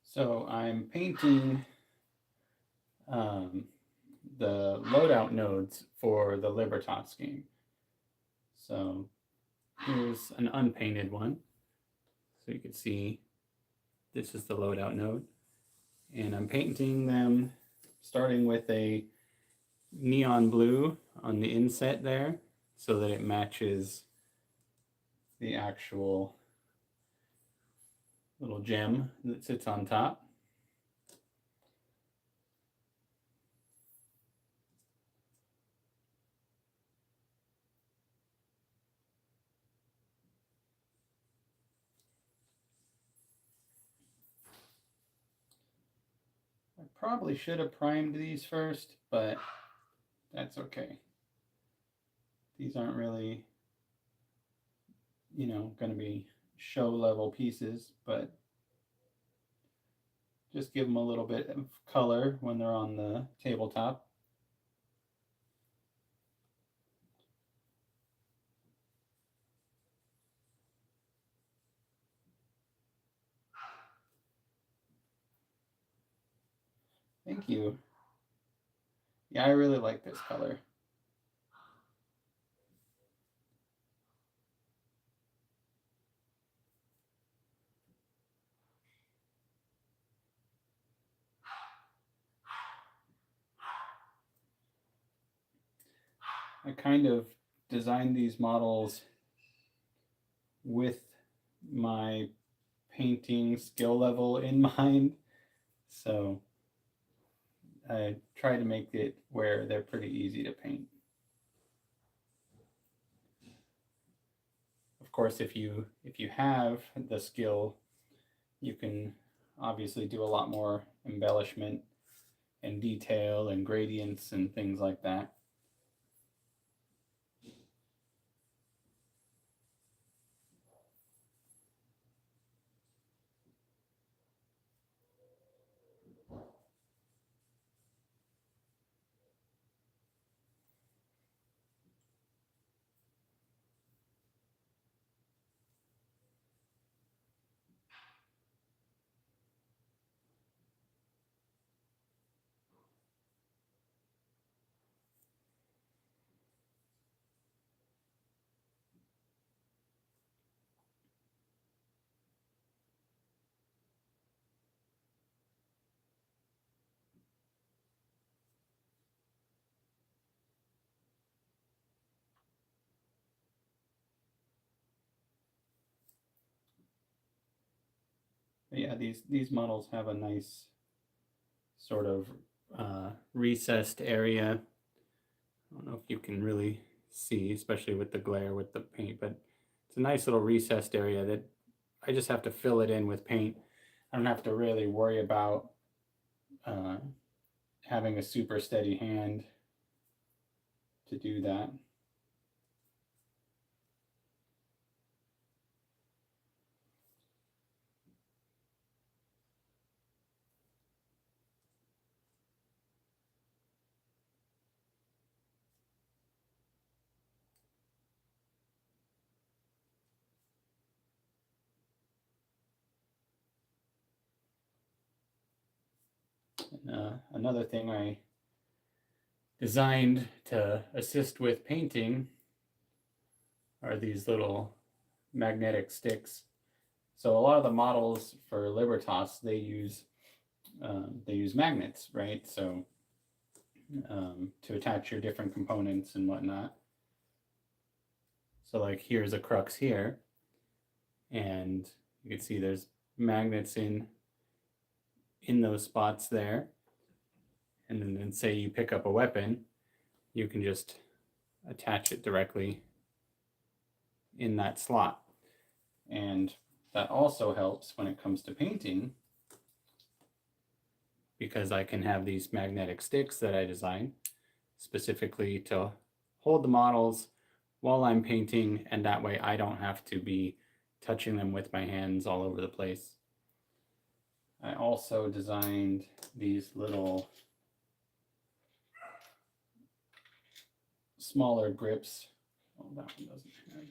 So I'm painting um, the loadout nodes for the Libertas game. So here's an unpainted one. So you can see this is the loadout node. And I'm painting them starting with a neon blue on the inset there so that it matches the actual little gem that sits on top. I probably should have primed these first, but that's okay. These aren't really, going to be show level pieces, but just give them a little bit of color when they're on the tabletop. Thank you. Yeah, I really like this color. I kind of designed these models with my painting skill level in mind. So I try to make it where they're pretty easy to paint. Of course, if you have the skill, you can obviously do a lot more embellishment and detail and gradients and things like that. But yeah, these models have a nice sort of recessed area. I don't know if you can really see, especially with the glare with the paint, but it's a nice little recessed area that I just have to fill it in with paint. I don't have to really worry about uh, having a super steady hand to do that. And, another thing I designed to assist with painting are these little magnetic sticks. So a lot of the models for Libertas they use magnets, right? So to attach your different components and whatnot. So like here's a crux here, and you can see there's magnets in those spots there. And then say you pick up a weapon, you can just attach it directly in that slot. And that also helps when it comes to painting because I can have these magnetic sticks that I designed specifically to hold the models while I'm painting, and that way I don't have to be touching them with my hands all over the place. I also designed these little smaller grips. Oh, that one doesn't have.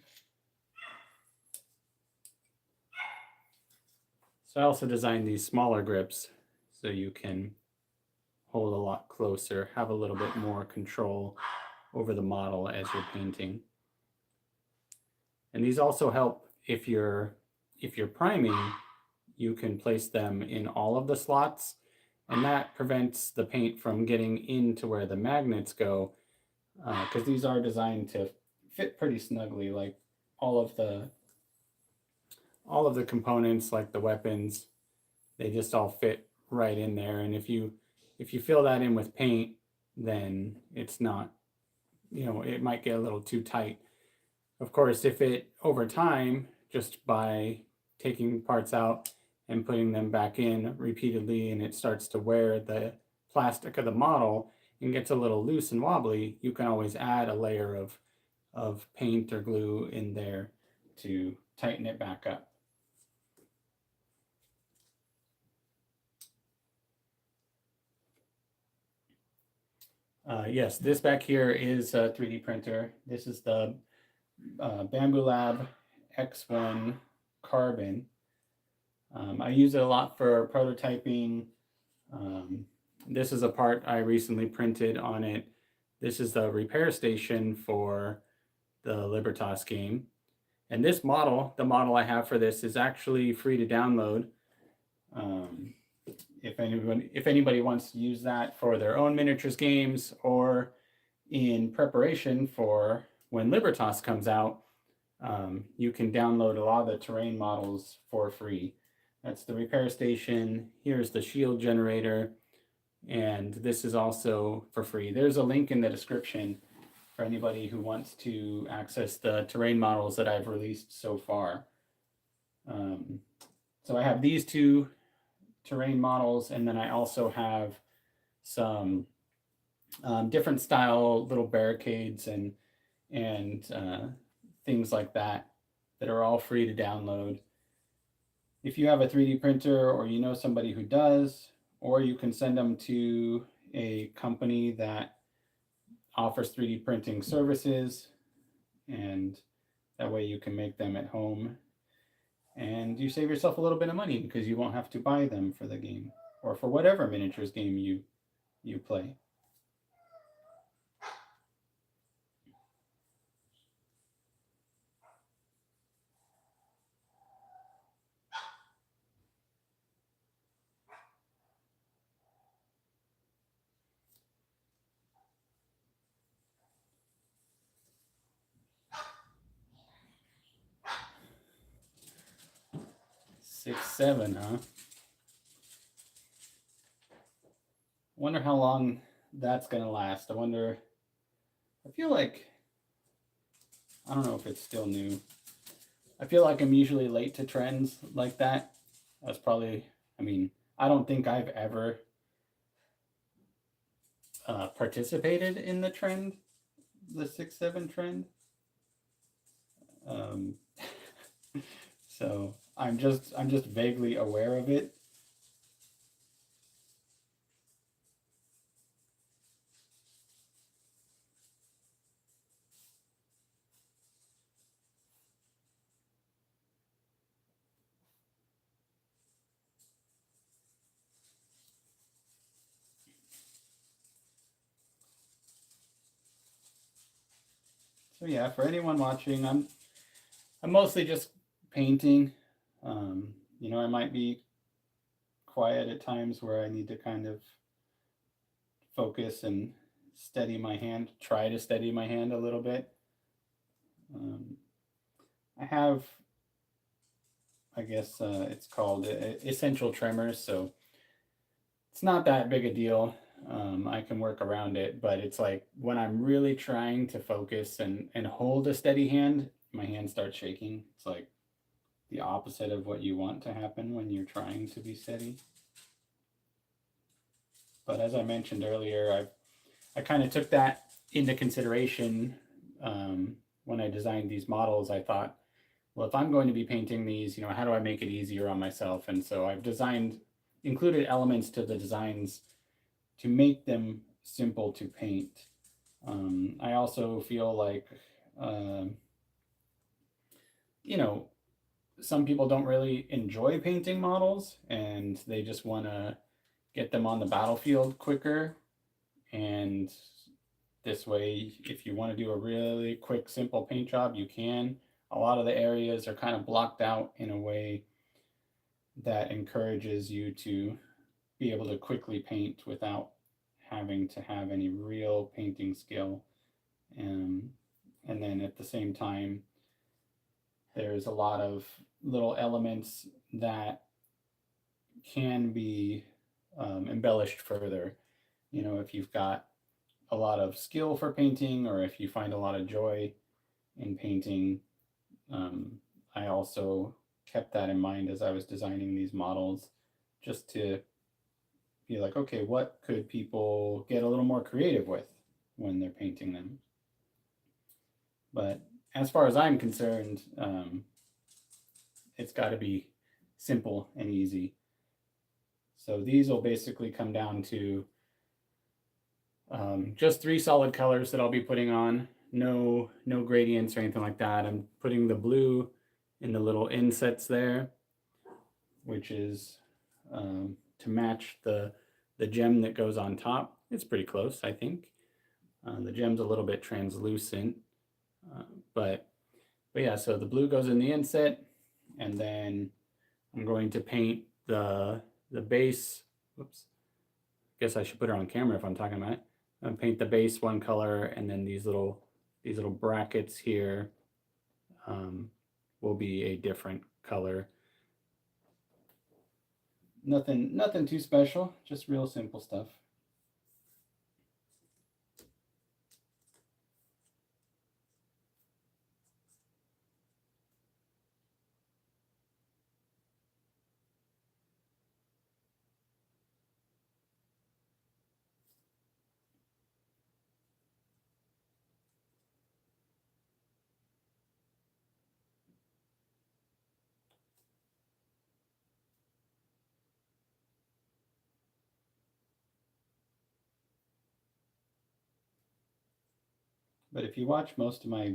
So I also designed these smaller grips so you can hold a lot closer, have a little bit more control over the model as you're painting. And these also help if you're priming, you can place them in all of the slots, and that prevents the paint from getting into where the magnets go, because these are designed to fit pretty snugly. Like all of the components, like the weapons, they just all fit right in there. And if you fill that in with paint, then it's not, it might get a little too tight. Of course, if it over time, just by taking parts out and putting them back in repeatedly, and it starts to wear the plastic of the model and gets a little loose and wobbly, you can always add a layer of paint or glue in there to tighten it back up. Yes, this back here is a 3D printer. This is the Bamboo Lab X1 Carbon. I use it a lot for prototyping. This is a part I recently printed on it. This is the repair station for the Libertas game. And this model, the model I have for this, is actually free to download. If anybody wants to use that for their own miniatures games or in preparation for when Libertas comes out, you can download a lot of the terrain models for free. That's the repair station. Here's the shield generator, and this is also for free. There's a link in the description for anybody who wants to access the terrain models that I've released so far. So I have these two terrain models, and then I also have some different style little barricades and things like that are all free to download. If you have a 3D printer or you know somebody who does, or you can send them to a company that offers 3D printing services, and that way you can make them at home and you save yourself a little bit of money because you won't have to buy them for the game or for whatever miniatures game you play. Six, seven, huh? Wonder how long that's gonna last. I feel like, I don't know if it's still new. I feel like I'm usually late to trends like that. That's probably, I don't think I've ever participated in the trend, the 6-7 trend. So I'm just vaguely aware of it. So yeah, for anyone watching, I'm mostly just painting. I might be quiet at times where I need to kind of focus and steady my hand, try to steady my hand a little bit. I have, I guess it's called essential tremors, so it's not that big a deal. I can work around it, but it's like when I'm really trying to focus and hold a steady hand, my hand starts shaking. It's like the opposite of what you want to happen when you're trying to be steady. But as I mentioned earlier, I kind of took that into consideration when I designed these models. I thought, well, if I'm going to be painting these, how do I make it easier on myself? And so I've included elements to the designs to make them simple to paint. I also feel like, some people don't really enjoy painting models and they just want to get them on the battlefield quicker. And this way, if you want to do a really quick, simple paint job, you can. A lot of the areas are kind of blocked out in a way that encourages you to be able to quickly paint without having to have any real painting skill. Um, and then at the same time, there's a lot of little elements that can be embellished further. You know, if you've got a lot of skill for painting or if you find a lot of joy in painting, I also kept that in mind as I was designing these models, just to be like, okay, what could people get a little more creative with when they're painting them? But as far as I'm concerned, it's got to be simple and easy. So these will basically come down to just 3 solid colors that I'll be putting on. No gradients or anything like that. I'm putting the blue in the little insets there, which is to match the gem that goes on top. It's pretty close, I think. The gem's a little bit translucent, but yeah. So the blue goes in the inset, and then I'm going to paint the base. Whoops. Guess I should put her on camera if I'm talking about it. Paint the base one color, and then these little brackets here will be a different color. Nothing too special, just real simple stuff. But if you watch most of my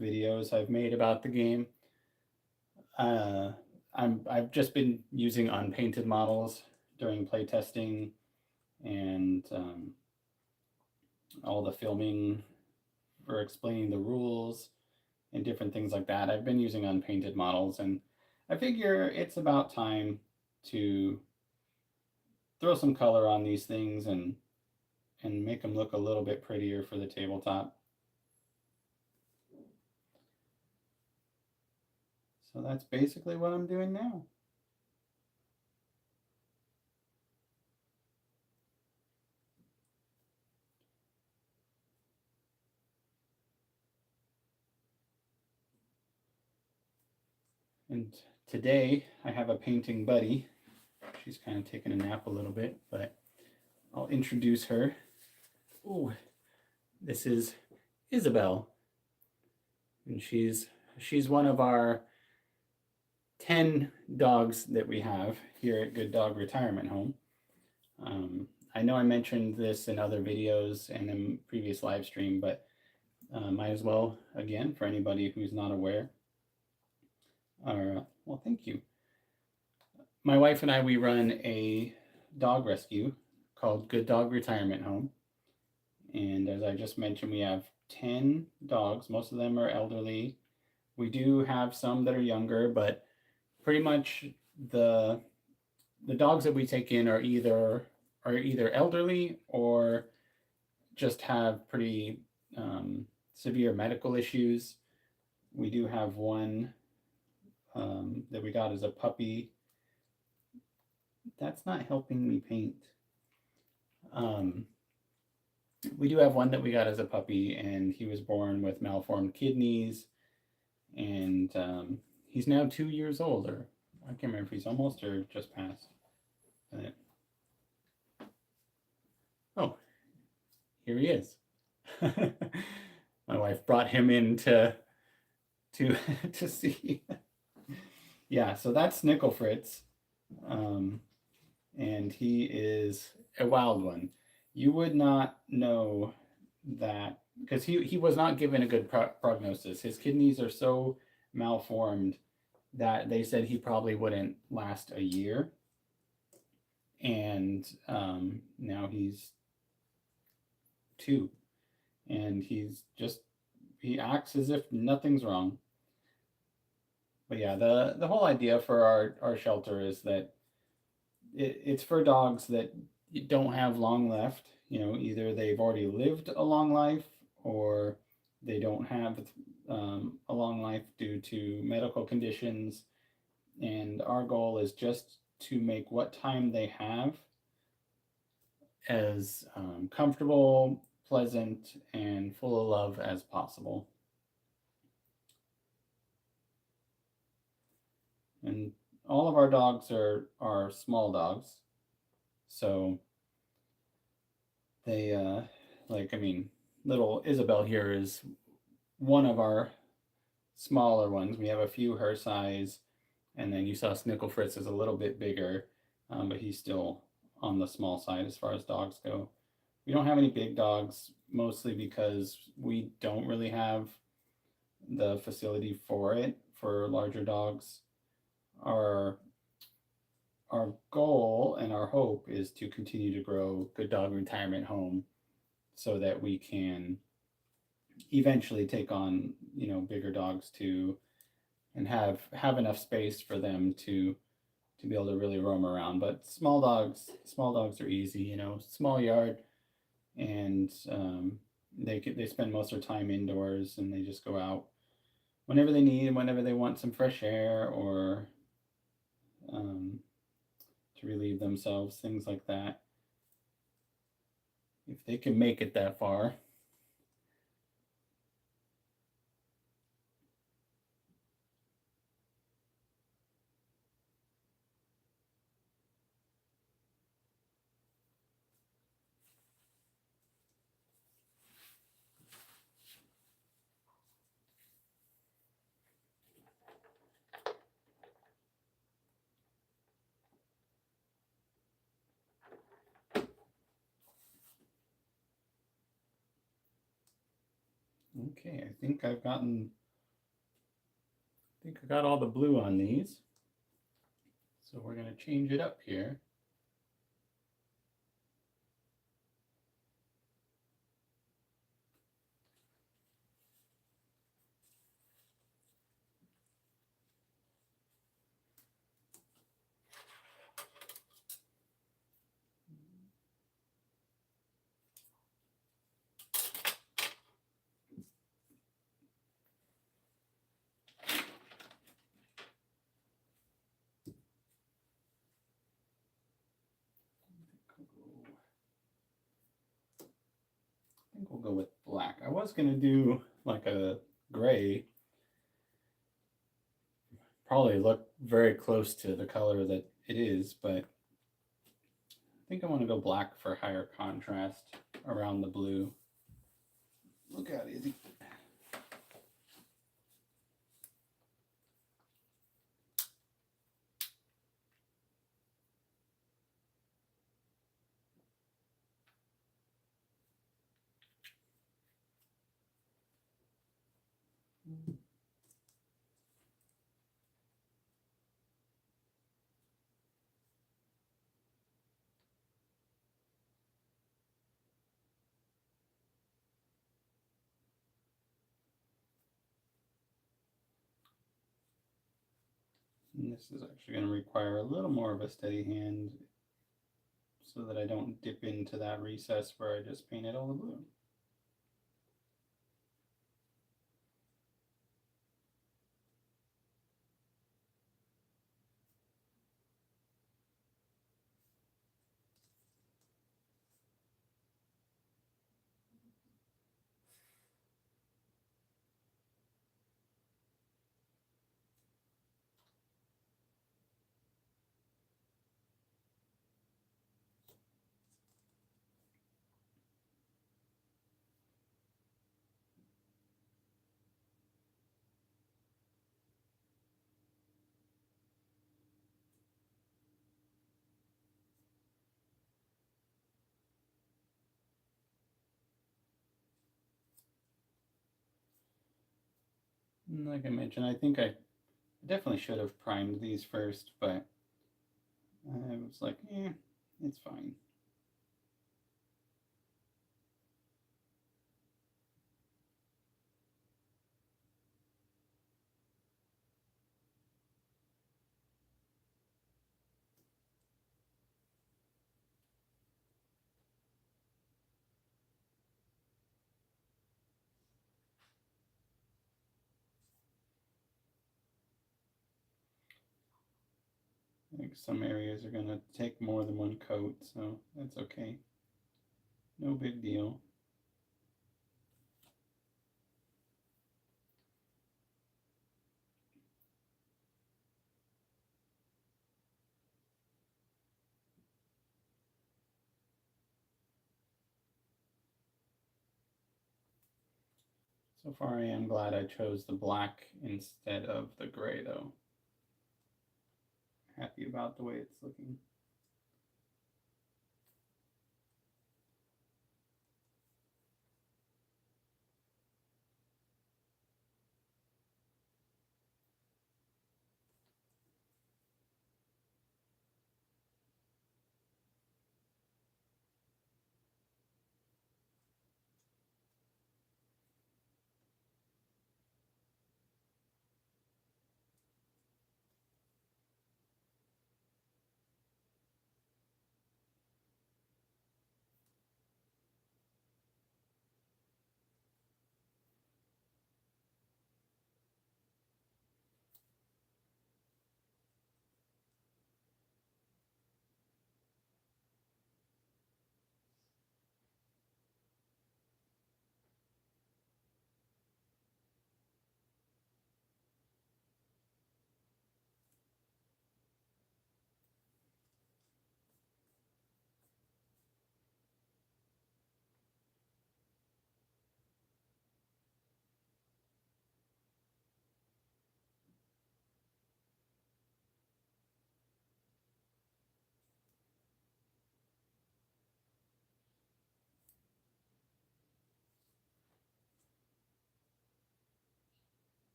videos I've made about the game, I've just been using unpainted models during playtesting and all the filming for explaining the rules and different things like that. I've been using unpainted models, and I figure it's about time to throw some color on these things and make them look a little bit prettier for the tabletop. So that's basically what I'm doing now. And today I have a painting buddy. She's kind of taking a nap a little bit, but I'll introduce her. Oh, this is Isabel. And she's one of our 10 dogs that we have here at Good Dog Retirement Home. I know I mentioned this in other videos and in previous live stream, but might as well again for anybody who's not aware. Well, thank you. My wife and I, we run a dog rescue called Good Dog Retirement Home. And as I just mentioned, we have 10 dogs. Most of them are elderly. We do have some that are younger, but pretty much the dogs that we take in are either elderly or just have pretty severe medical issues. We do have one that we got as a puppy. That's not helping me paint. We do have one that we got as a puppy, and he was born with malformed kidneys, and he's now 2 years old, or I can't remember if he's almost or just passed. Oh, here he is. My wife brought him in to see. Yeah, so that's Nickel Fritz, and he is a wild one. You would not know that because he was not given a good prognosis. His kidneys are so malformed that they said he probably wouldn't last a year. And now he's 2. And he acts as if nothing's wrong. But yeah, the whole idea for our shelter is that it's for dogs that don't have long left. Either they've already lived a long life, or they don't have a long life due to medical conditions. And our goal is just to make what time they have as comfortable, pleasant, and full of love as possible. And all of our dogs are small dogs, so they little Isabel here is one of our smaller ones. We have a few her size, and then you saw Snickle Fritz is a little bit bigger, but he's still on the small side as far as dogs go. We don't have any big dogs, mostly because we don't really have the facility for it for larger dogs. Our our goal and our hope is to continue to grow Good Dog Retirement Home so that we can eventually take on bigger dogs too, and have enough space for them to be able to really roam around. But small dogs are easy, small yard, and they spend most of their time indoors, and they just go out whenever they need and whenever they want some fresh air, or um, to relieve themselves, things like that. If they can make it that far. Okay, I think I got all the blue on these. So we're going to change it up here. I think we'll go with black. I was going to do like a gray, probably look very close to the color that it is, but I think I want to go black for higher contrast around the blue. Look out, Izzy. And this is actually going to require a little more of a steady hand so that I don't dip into that recess where I just painted all the blue. And like I mentioned, I think I I definitely should have primed these first, but I was like, it's fine. I think some areas are going to take more than one coat, so that's okay. No big deal. So far, I am glad I chose the black instead of the gray, though. Happy about the way it's looking.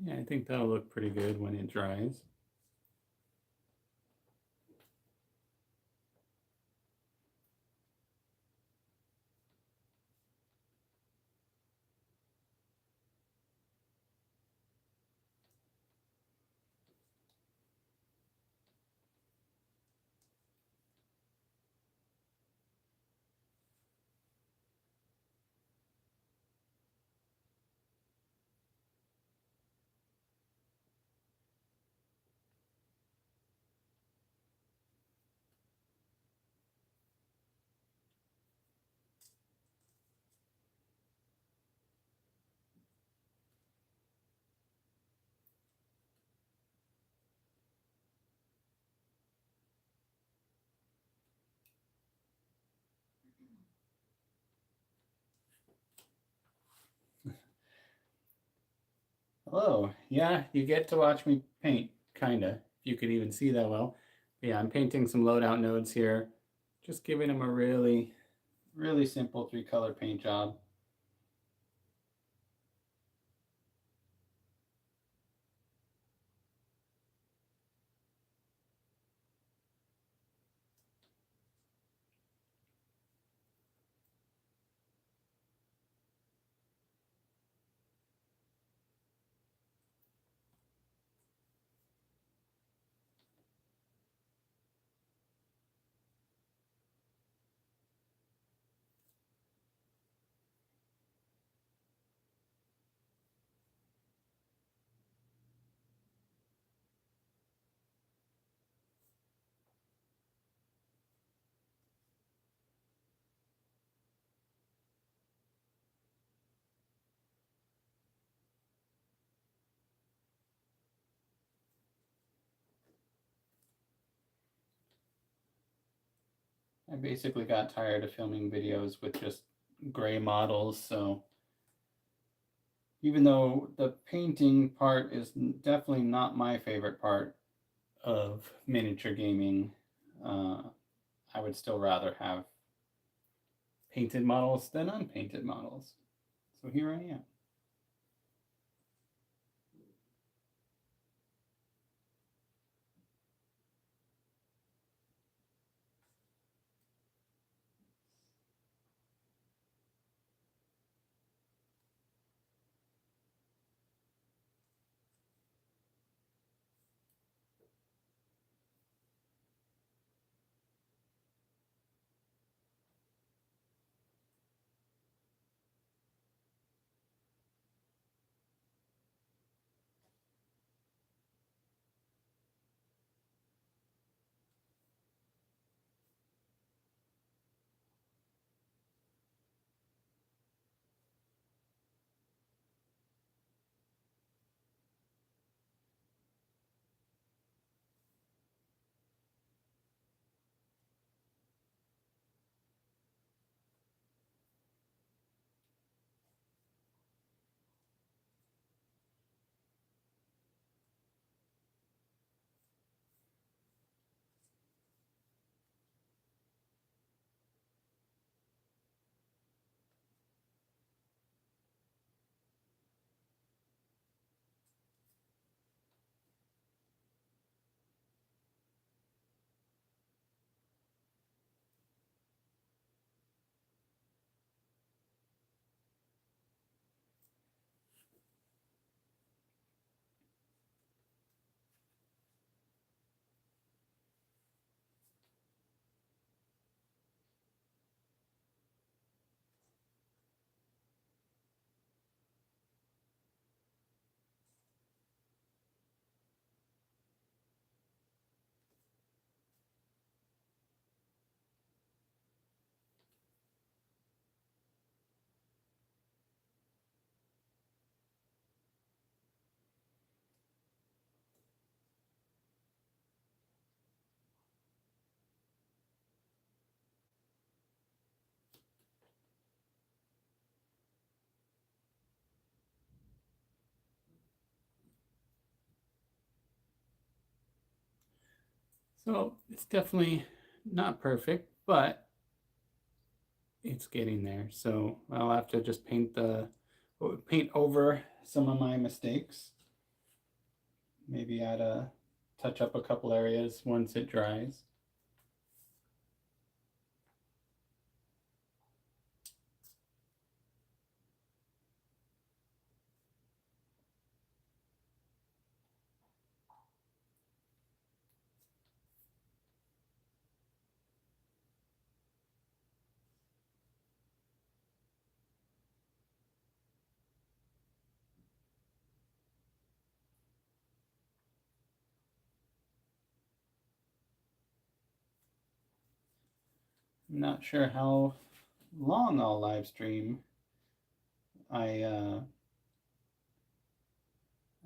Yeah, I think that'll look pretty good when it dries. Hello. Yeah, you get to watch me paint, kinda. If you could even see that well. But yeah, I'm painting some loadout nodes here. Just giving them a really, really simple 3-color paint job. I basically got tired of filming videos with just gray models, so even though the painting part is definitely not my favorite part of miniature gaming, uh, I would still rather have painted models than unpainted models. So here I am. So it's definitely not perfect, but it's getting there. So I'll have to just paint over some of my mistakes. Maybe add a touch up a couple areas once it dries. I'm not sure how long I'll live stream. I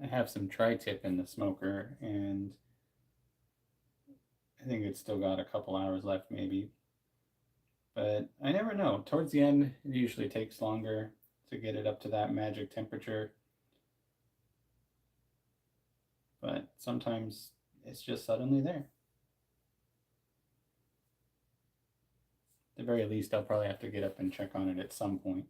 I have some tri-tip in the smoker, and I think it's still got a couple hours left, maybe. But I never know. Towards the end, it usually takes longer to get it up to that magic temperature. But sometimes it's just suddenly there. At the very least, I'll probably have to get up and check on it at some point.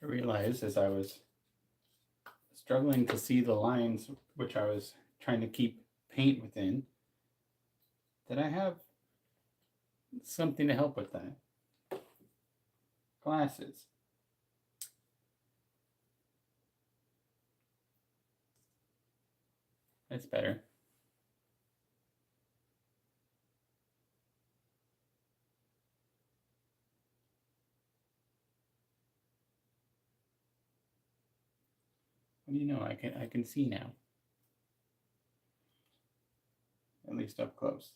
I realized as I was struggling to see the lines which I was trying to keep paint within that I have something to help with that. Glasses. That's better. What do you know? I can see now. At least up close.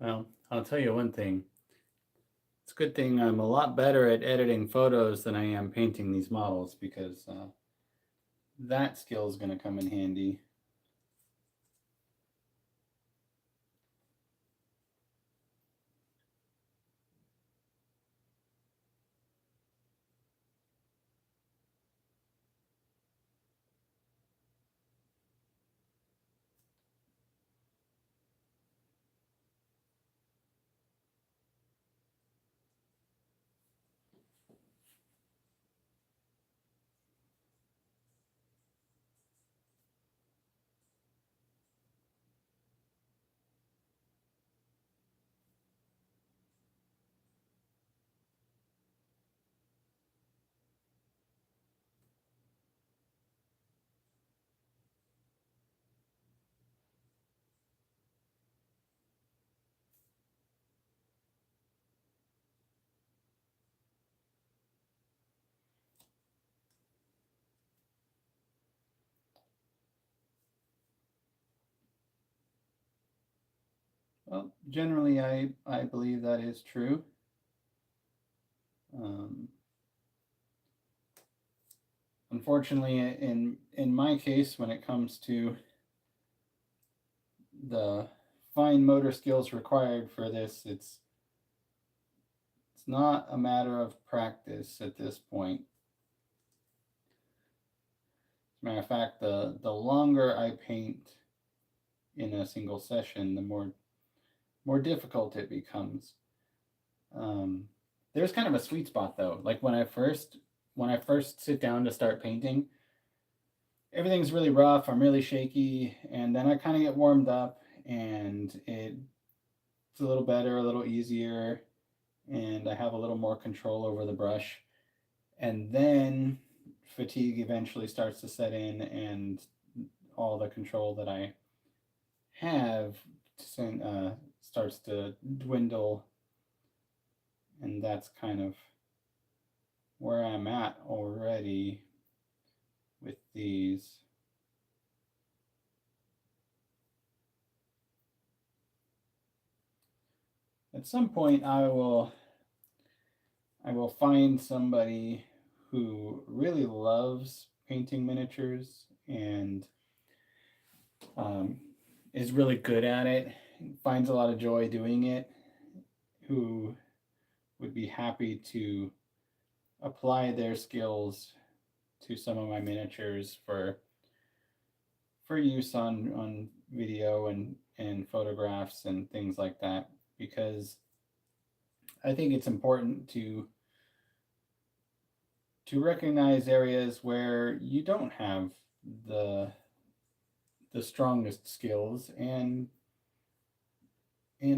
Well, I'll tell you one thing. It's a good thing I'm a lot better at editing photos than I am painting these models, because that skill is going to come in handy. Well, generally, I believe that is true. Um, Unfortunately, in my case, when it comes to the fine motor skills required for this, it's not a matter of practice at this point. As a matter of fact, the longer I paint in a single session, the more difficult it becomes. There's kind of a sweet spot though. Like when I first sit down to start painting, everything's really rough. I'm really shaky, and then I kind of get warmed up, and it's a little better, a little easier, and I have a little more control over the brush. And then fatigue eventually starts to set in, and all the control that I have starts to dwindle, and that's kind of where I'm at already with these. At some point, I will find somebody who really loves painting miniatures and is really good at it, finds a lot of joy doing it, who would be happy to apply their skills to some of my miniatures for use on video and photographs and things like that, because I think it's important to recognize areas where you don't have the strongest skills, and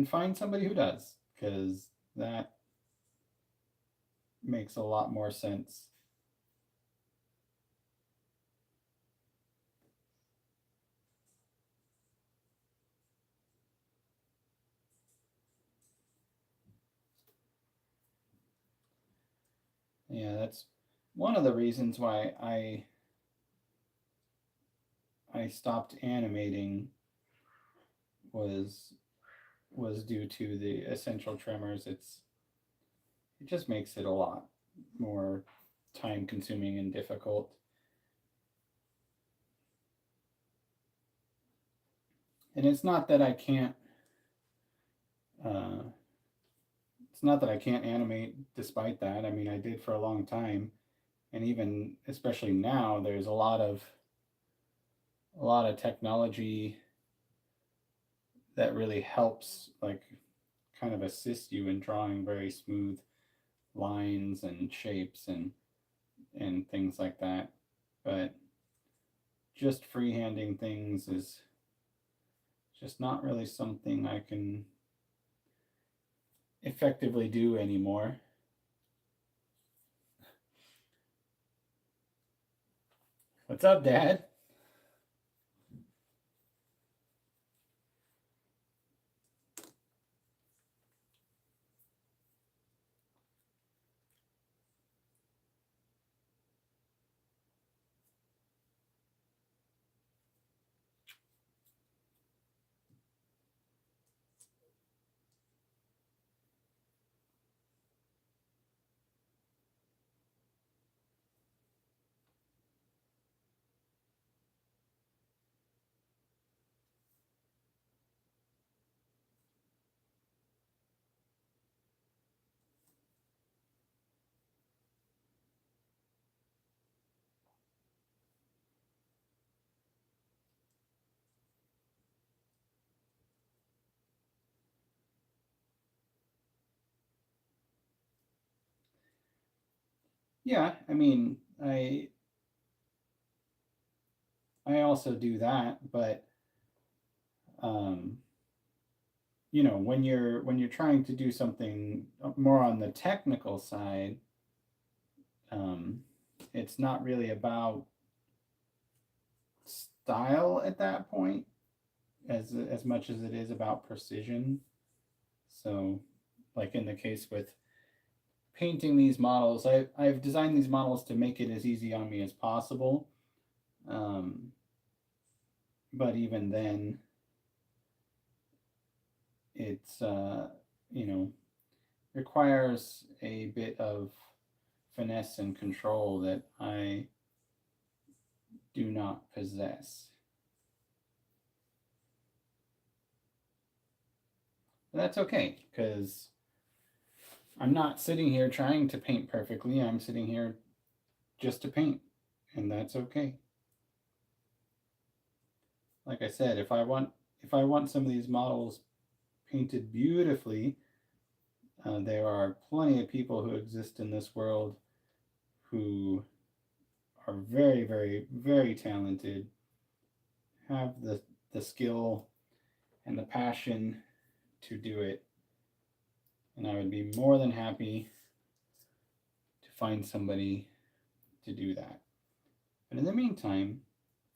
find somebody who does, because that makes a lot more sense. Yeah, that's one of the reasons why I stopped animating was due to the essential tremors. It just makes it a lot more time consuming and difficult. And it's not that I can't animate despite that. I mean, I did for a long time, and even especially now, there's a lot of technology that really helps, like, kind of assist you in drawing very smooth lines and shapes and things like that. But just freehanding things is just not really something I can effectively do anymore. What's up, Dad? Yeah, I mean, I also do that, but um, when you're trying to do something more on the technical side, um, it's not really about style at that point as much as it is about precision. So, like in the case with painting these models, I've designed these models to make it as easy on me as possible. Um, but even then, it's you know requires a bit of finesse and control that I do not possess. But that's okay because I'm not sitting here trying to paint perfectly. I'm sitting here just to paint, and that's okay. Like I said, if I want some of these models painted beautifully, there are plenty of people who exist in this world who are very, very, very talented, have the skill and the passion to do it, and I would be more than happy to find somebody to do that. But in the meantime,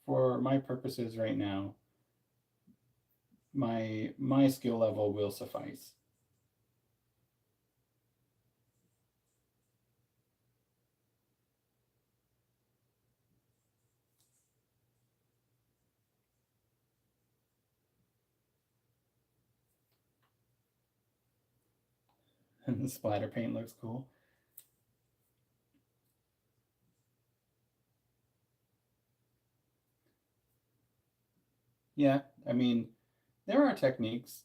for my purposes right now, my skill level will suffice. And the splatter paint looks cool. Yeah, I mean, there are techniques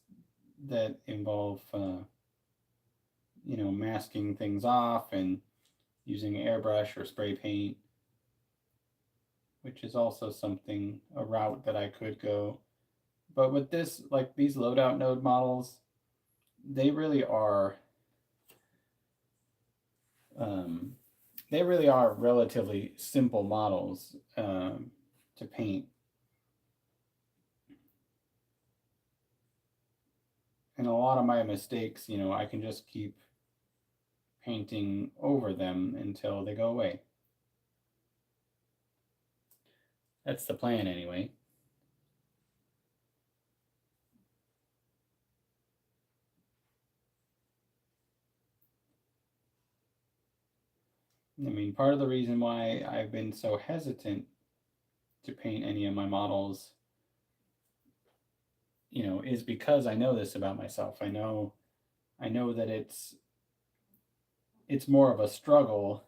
that involve, masking things off and using airbrush or spray paint, which is also something, a route that I could go. But with this, like these loadout node models, they really are, um, they really are relatively simple models to paint. And a lot of my mistakes, I can just keep painting over them until they go away. That's the plan, anyway. I mean, part of the reason why I've been so hesitant to paint any of my models, is because I know this about myself. I know that it's more of a struggle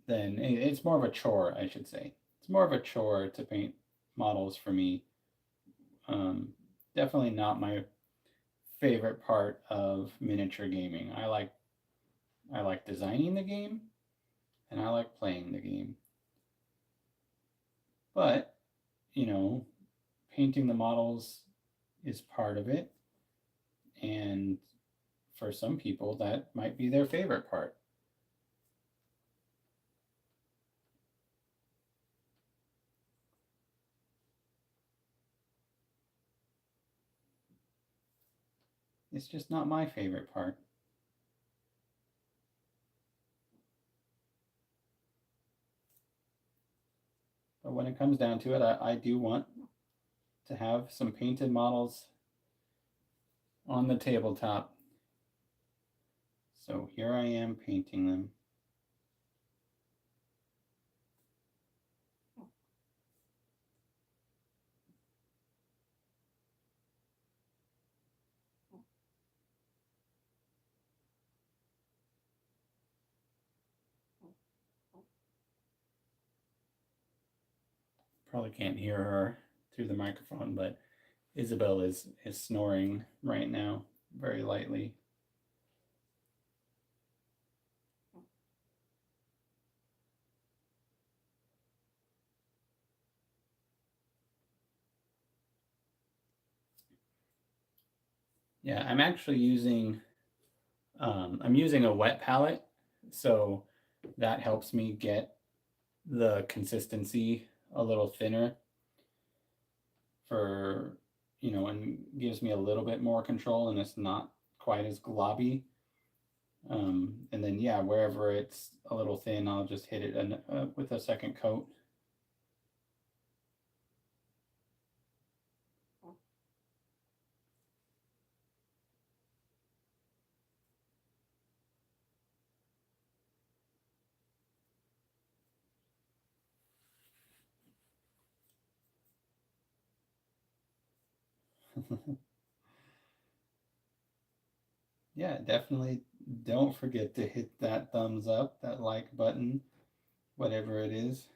than it's more of a chore, I should say. It's more of a chore to paint models for me. Um, Definitely not my favorite part of miniature gaming. I like designing the game and I like playing the game. But, you know, painting the models is part of it, and for some people that might be their favorite part. It's just not my favorite part. But when it comes down to it, I do want to have some painted models on the tabletop. So here I am painting them. Probably can't hear her through the microphone, but Isabel is snoring right now very lightly. Yeah, I'm actually using I'm using a wet palette, so that helps me get the consistency a little thinner for, and gives me a little bit more control, and it's not quite as globby. And then, yeah, wherever it's a little thin, I'll just hit it with a second coat. Yeah, definitely don't forget to hit that thumbs up, that like button, whatever it is.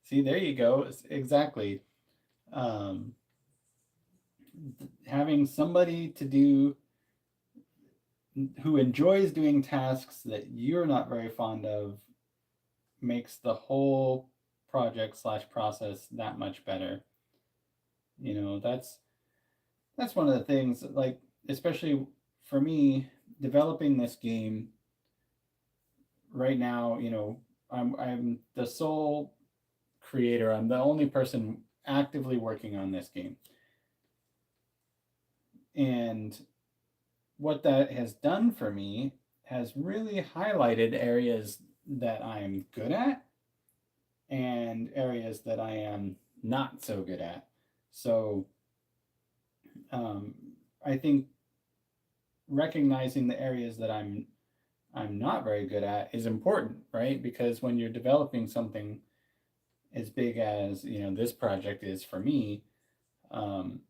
See, there you go. Exactly. Um, Having somebody to do who enjoys doing tasks that you're not very fond of makes the whole project slash process that much better. That's one of the things, like, especially for me, developing this game right now. I'm the sole creator. I'm the only person actively working on this game, and what that has done for me has really highlighted areas that I'm good at and areas that I am not so good at. So um, I think recognizing the areas that I'm not very good at is important, right? Because when you're developing something as big as this project is for me, um,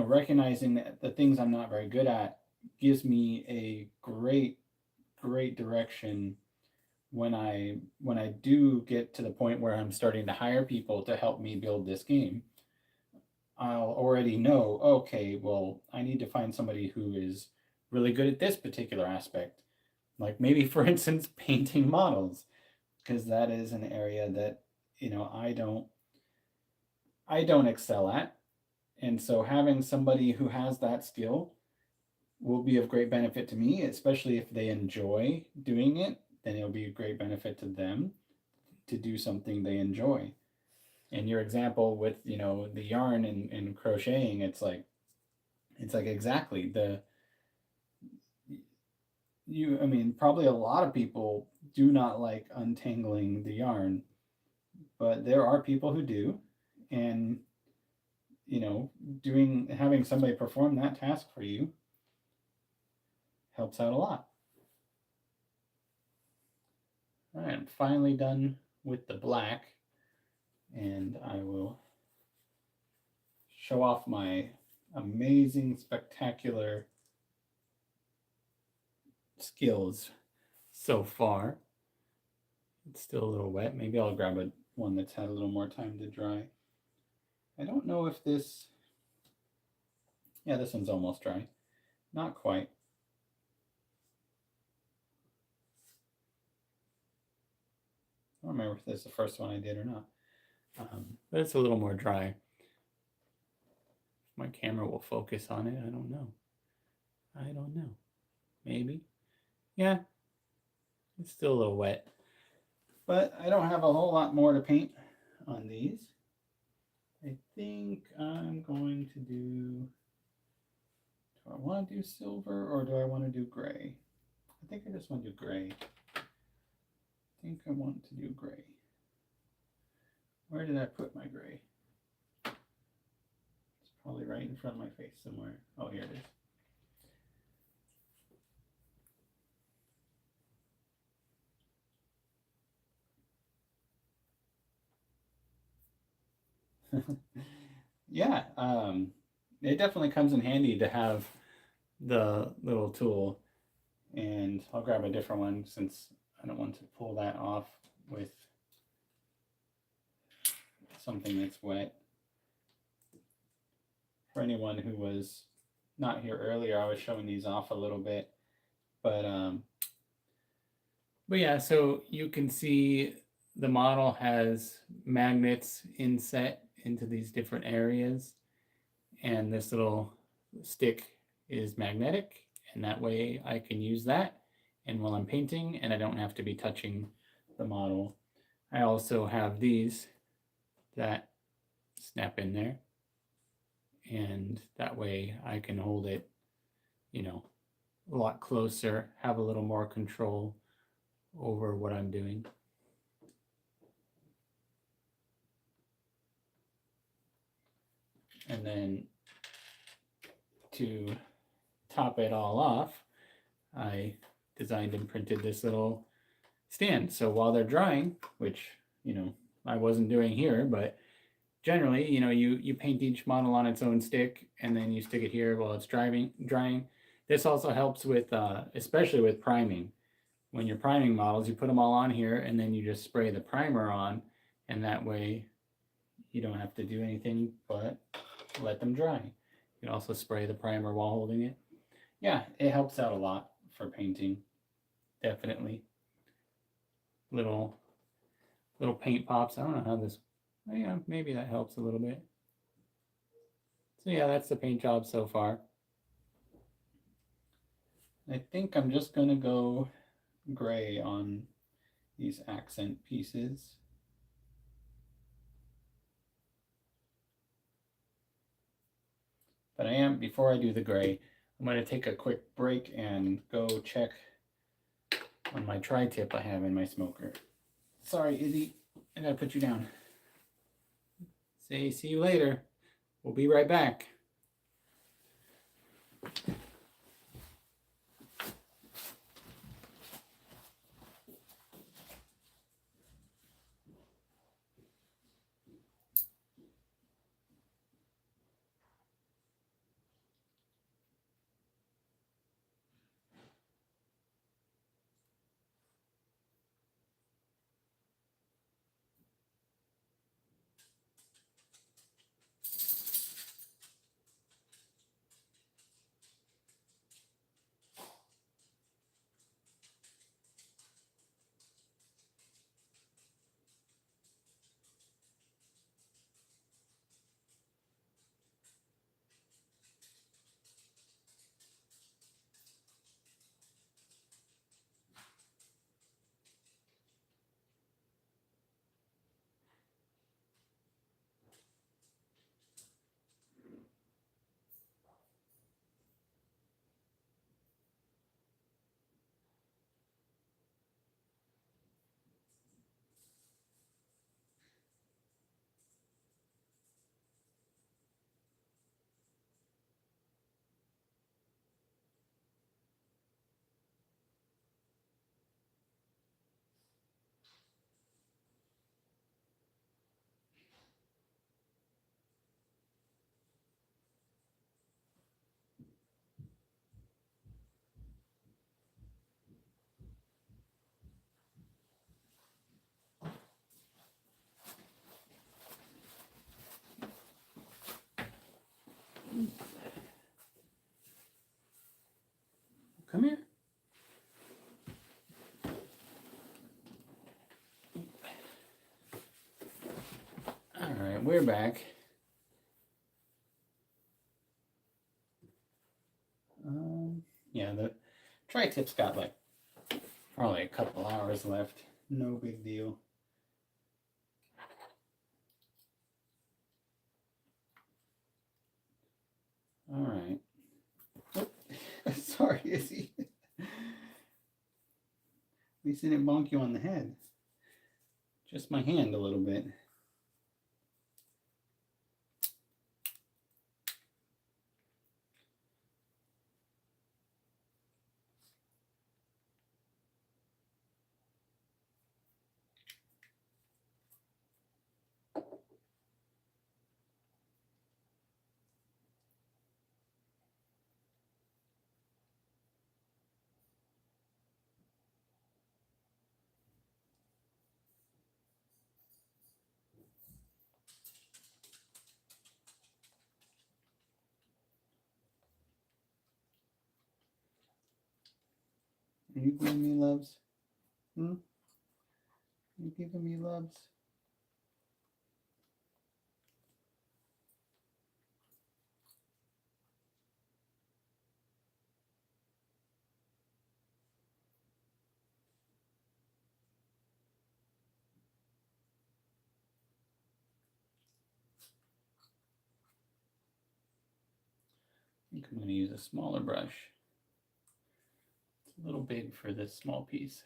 recognizing that the things I'm not very good at gives me a great direction when I do get to the point where I'm starting to hire people to help me build this game. I'll already know, okay, well, I need to find somebody who is really good at this particular aspect. Like maybe, for instance, painting models, because that is an area that I don't excel at. And so having somebody who has that skill will be of great benefit to me, especially if they enjoy doing it, then it'll be a great benefit to them to do something they enjoy. And your example with, the yarn and crocheting, it's like exactly the you I mean, probably a lot of people do not like untangling the yarn, but there are people who do. And you know doing having somebody perform that task for you helps out a lot. All right, I'm finally done with the black, and I will show off my amazing, spectacular skills so far. It's still a little wet. Maybe I'll grab one that's had a little more time to dry. I don't know if this. Yeah, this one's almost dry. Not quite. I don't remember if this is the first one I did or not. But it's a little more dry. If my camera will focus on it, I don't know. Maybe. Yeah, it's still a little wet. But I don't have a whole lot more to paint on these. I think I'm going to do I want to do silver or do I want to do gray? I think I just want to do gray. I think I want to do gray. Where did I put my gray? It's probably right in front of my face somewhere. Oh, here it is. yeah, it definitely comes in handy to have the little tool. And I'll grab a different one since I don't want to pull that off with something that's wet. For anyone who was not here earlier, I was showing these off a little bit, but yeah. So you can see the model has magnets inset into these different areas, and this little stick is magnetic, and that way I can use that. And while I'm painting, and I don't have to be touching the model. I also have these that snap in there, and that way I can hold it, you know, a lot closer, have a little more control over what I'm doing. And then to top it all off, I designed and printed this little stand. So while they're drying, which, I wasn't doing here, but generally, you paint each model on its own stick and then you stick it here while it's drying. This also helps with, especially with priming. When you're priming models, you put them all on here and then you just spray the primer on, and that way you don't have to do anything but let them dry. You can also spray the primer while holding it. Yeah, it helps out a lot for painting, definitely. Little paint pops. I don't know how this, yeah, maybe that helps a little bit. So yeah, that's the paint job so far. I think I'm just gonna go gray on these accent pieces. But before I do the gray, I'm gonna take a quick break and go check on my tri-tip I have in my smoker. Sorry, Izzy, I gotta put you down. Say see you later. We'll be right back. Come here. All right, we're back. Yeah, the tri-tip's got like probably a couple hours left. No big deal. All right. Oh, sorry, Izzy. At least it didn't bonk you on the head. Just my hand a little bit. Are you giving me loves? Hmm? Are you giving me loves? I think I'm going to use a smaller brush. It's a little big for this small piece.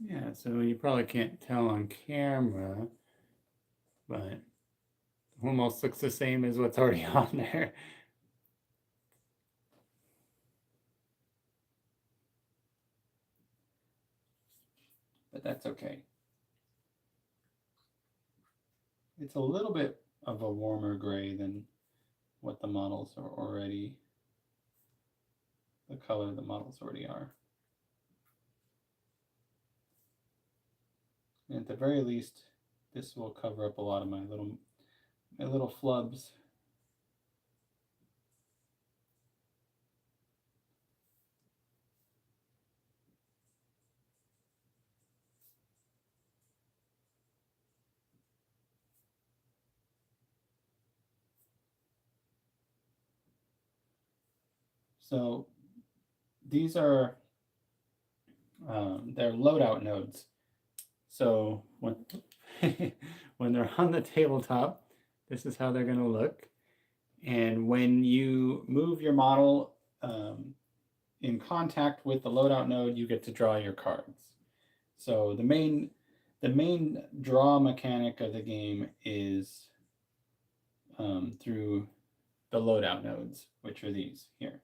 Yeah, so you probably can't tell on camera, but almost looks the same as what's already on there. But that's okay. It's a little bit of a warmer gray than what the models are already, the color the models already are. And at the very least, this will cover up a lot of my little flubs. So these are they're loadout nodes. So when when they're on the tabletop, this is how they're going to look. And when you move your model in contact with the loadout node, you get to draw your cards. So the main draw mechanic of the game is through the loadout nodes, which are these here.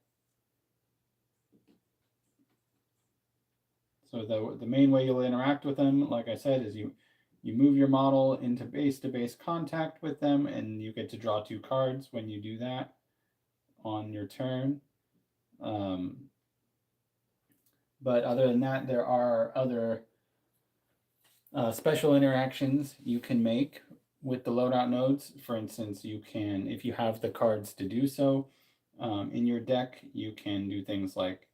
So the main way you'll interact with them, like I said, is you move your model into base-to-base contact with them, and you get to draw 2 cards when you do that on your turn. But other than that, there are other special interactions you can make with the loadout nodes. For instance, you can, if you have the cards to do so in your deck, you can do things like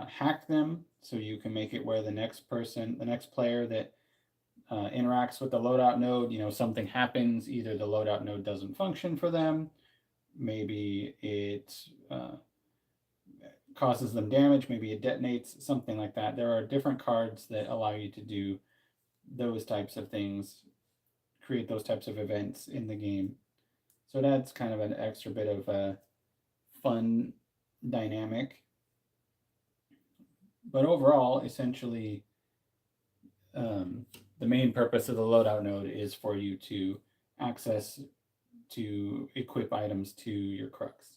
hack them. So you can make it where the next player that interacts with the loadout node, something happens. Either the loadout node doesn't function for them, maybe it causes them damage, maybe it detonates, something like that. There are different cards that allow you to do those types of things, create those types of events in the game. So it adds kind of an extra bit of a fun dynamic. But overall, essentially, the main purpose of the loadout node is for you to access to equip items to your crux.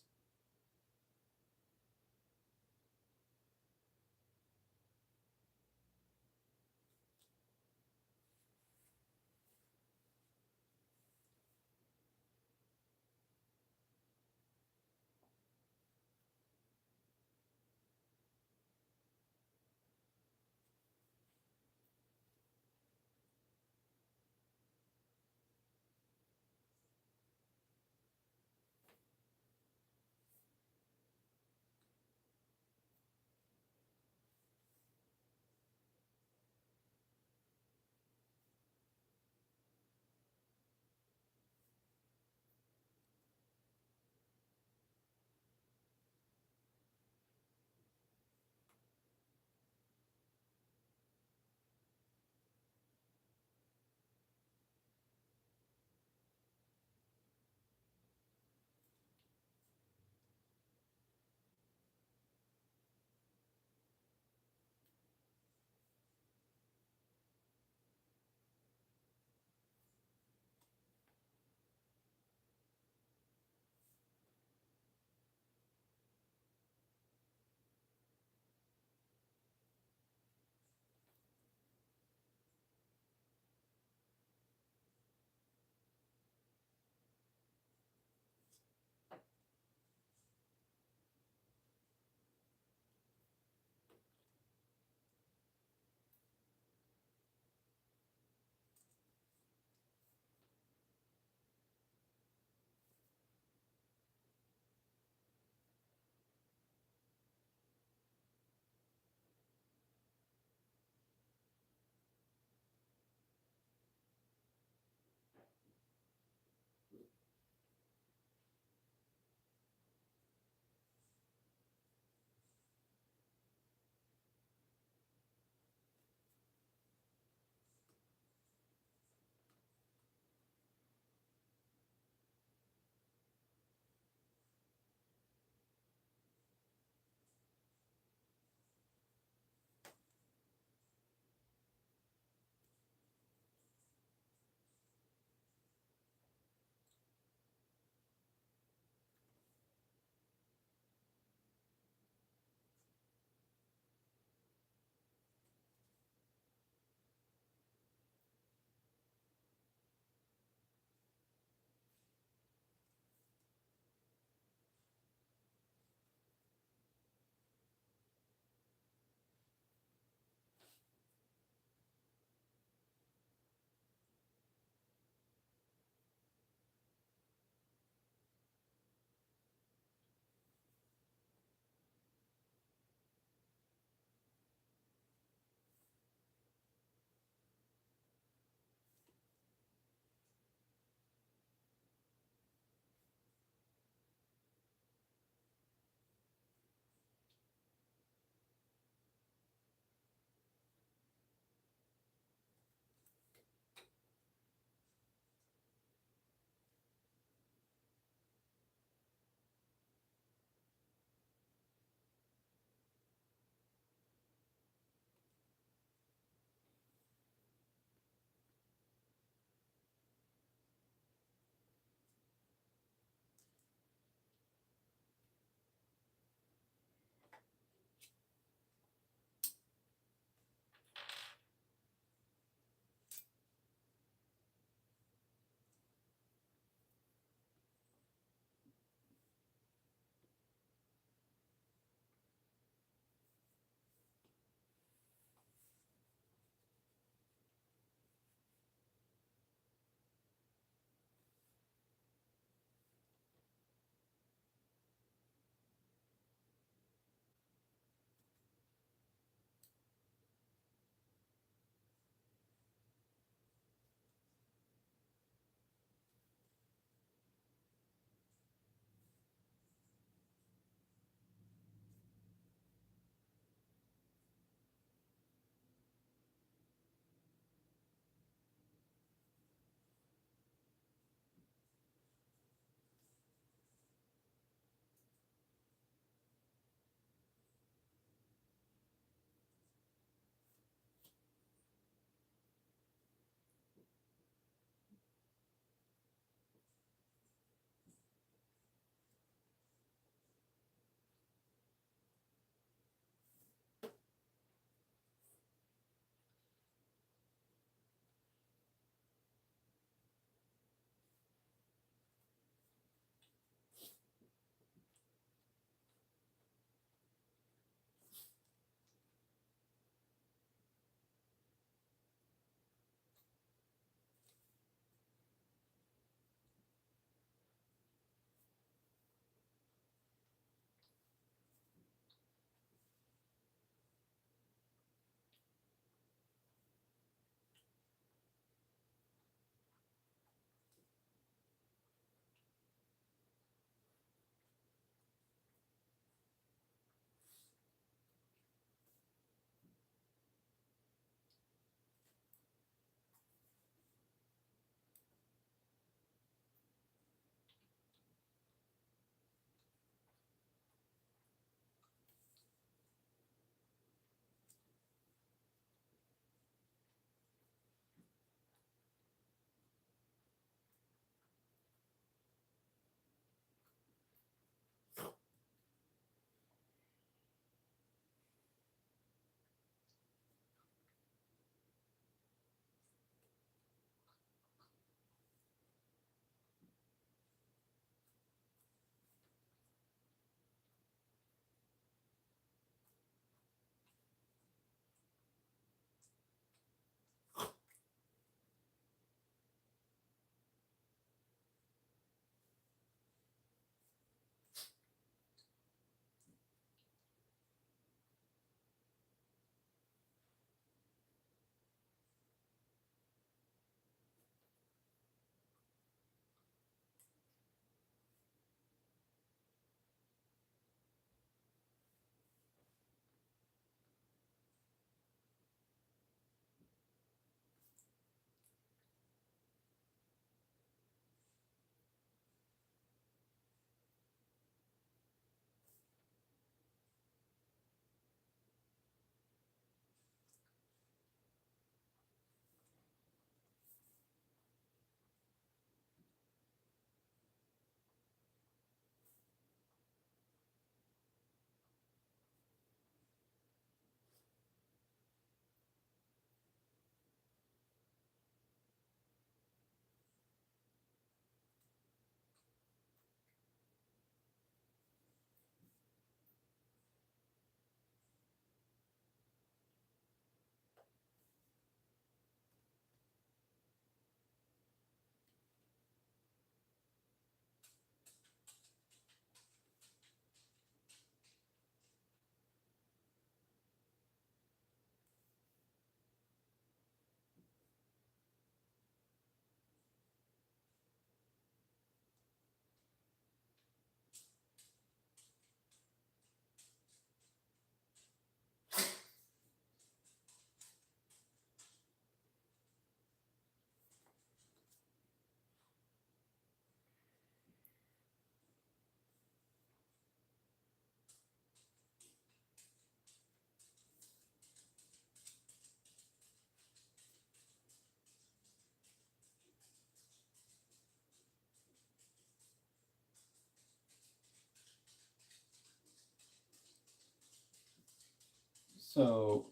So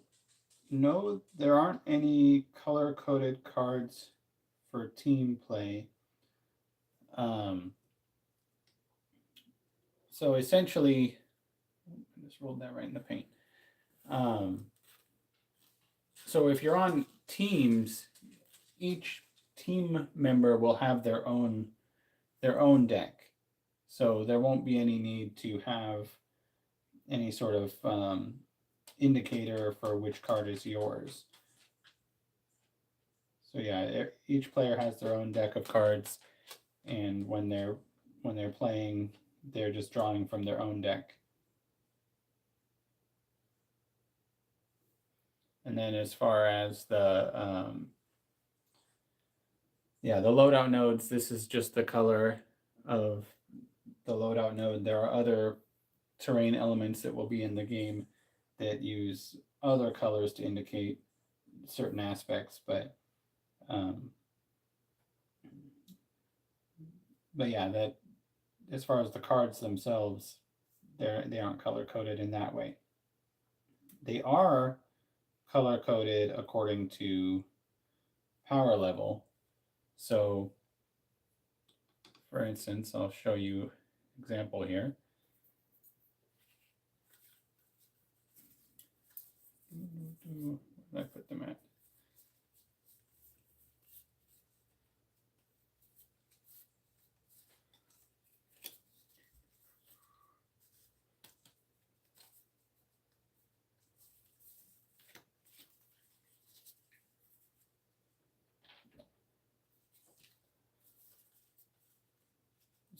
no, there aren't any color-coded cards for team play. Um, so essentially, I just rolled that right in the paint. Um, so if you're on teams, each team member will have their own deck. So there won't be any need to have any sort of indicator for which card is yours. So yeah, each player has their own deck of cards, and when they're playing, they're just drawing from their own deck. And then as far as the the loadout nodes, this is just the color of the loadout node. There are other terrain elements that will be in the game that use other colors to indicate certain aspects, but yeah, that as far as the cards themselves, they aren't color coded in that way. They are color coded according to power level. So, for instance, I'll show you an example here. Where did I put them at?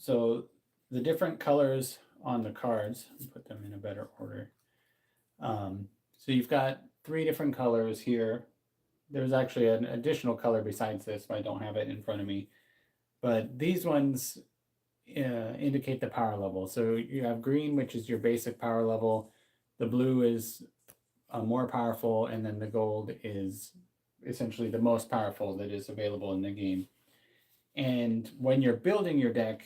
So the different colors on the cards, put them in a better order. So you've got 3 different colors here. There's actually an additional color besides this, but I don't have it in front of me. But these ones indicate the power level. So you have green, which is your basic power level. The blue is more powerful, and then the gold is essentially the most powerful that is available in the game. And when you're building your deck,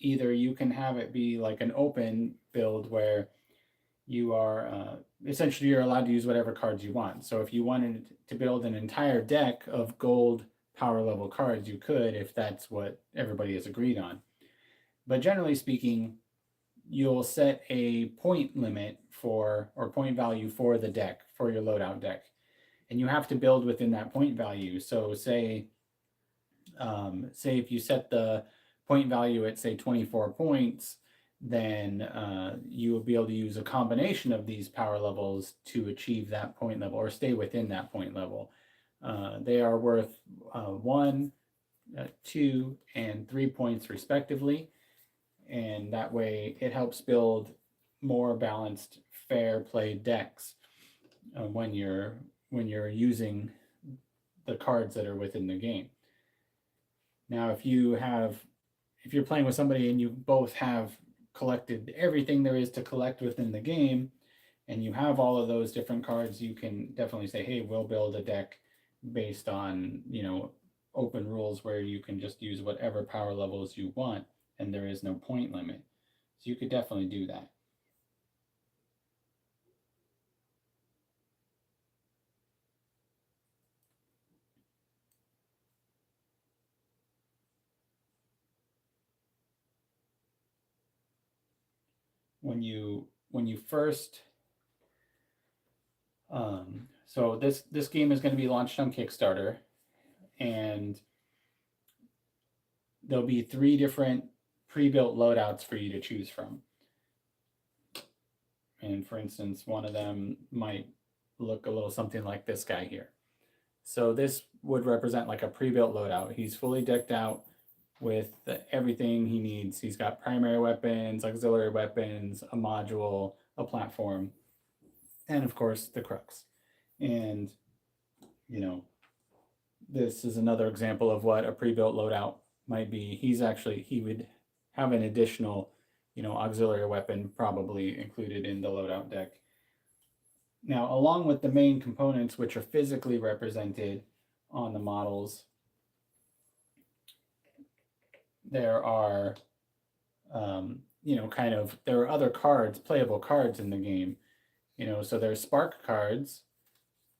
either you can have it be like an open build where you are essentially you're allowed to use whatever cards you want. So if you wanted to build an entire deck of gold power level cards, you could, if that's what everybody has agreed on. But generally speaking, you'll set a point limit for, or point value for the deck, for your loadout deck. And you have to build within that point value. So say if you set the point value at say 24 points, then you will be able to use a combination of these power levels to achieve that point level or stay within that point level. They are worth 1, 2, and 3 points respectively, and that way it helps build more balanced, fair play decks when you're using the cards that are within the game. Now, if you're playing with somebody and you both have collected everything there is to collect within the game, and you have all of those different cards, you can definitely say, hey, we'll build a deck based on, open rules where you can just use whatever power levels you want, and there is no point limit. So you could definitely do that. When you first so this game is going to be launched on Kickstarter, and there'll be 3 different pre-built loadouts for you to choose from. And for instance, one of them might look a little something like this guy here. So this would represent like a pre-built loadout. He's fully decked out with everything he needs. He's got primary weapons, auxiliary weapons, a module, a platform, and of course the crux. And this is another example of what a pre-built loadout might be. He would have an additional, auxiliary weapon probably included in the loadout deck. Now, along with the main components, which are physically represented on the models, there are, there are other cards, playable cards in the game. So there's spark cards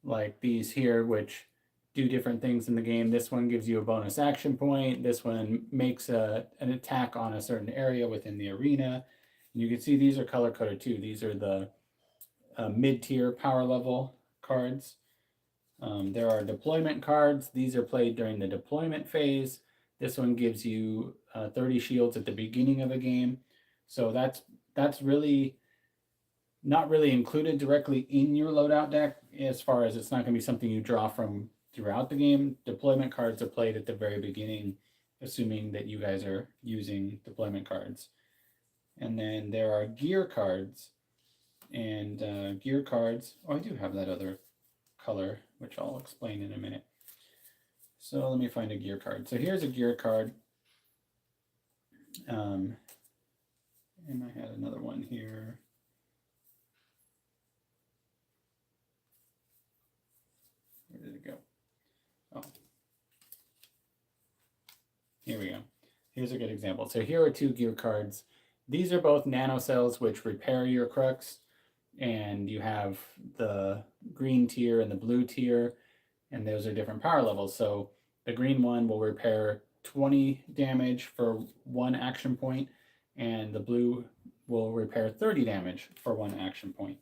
like these here, which do different things in the game. This one gives you a bonus action point. This one makes an attack on a certain area within the arena. And you can see these are color coded too. These are the mid-tier power level cards. There are deployment cards. These are played during the deployment phase. This one gives you 30 shields at the beginning of a game. So that's really not really included directly in your loadout deck, as far as it's not going to be something you draw from throughout the game. Deployment cards are played at the very beginning, assuming that you guys are using deployment cards. And then there are gear cards. And gear cards, I do have that other color, which I'll explain in a minute. So let me find a gear card. So here's a gear card. And I had another one here. Where did it go? Oh, here we go. Here's a good example. So here are two gear cards. These are both nano cells, which repair your crux. And you have the green tier and the blue tier, and those are different power levels. So the green one will repair 20 damage for one action point, and the blue will repair 30 damage for one action point.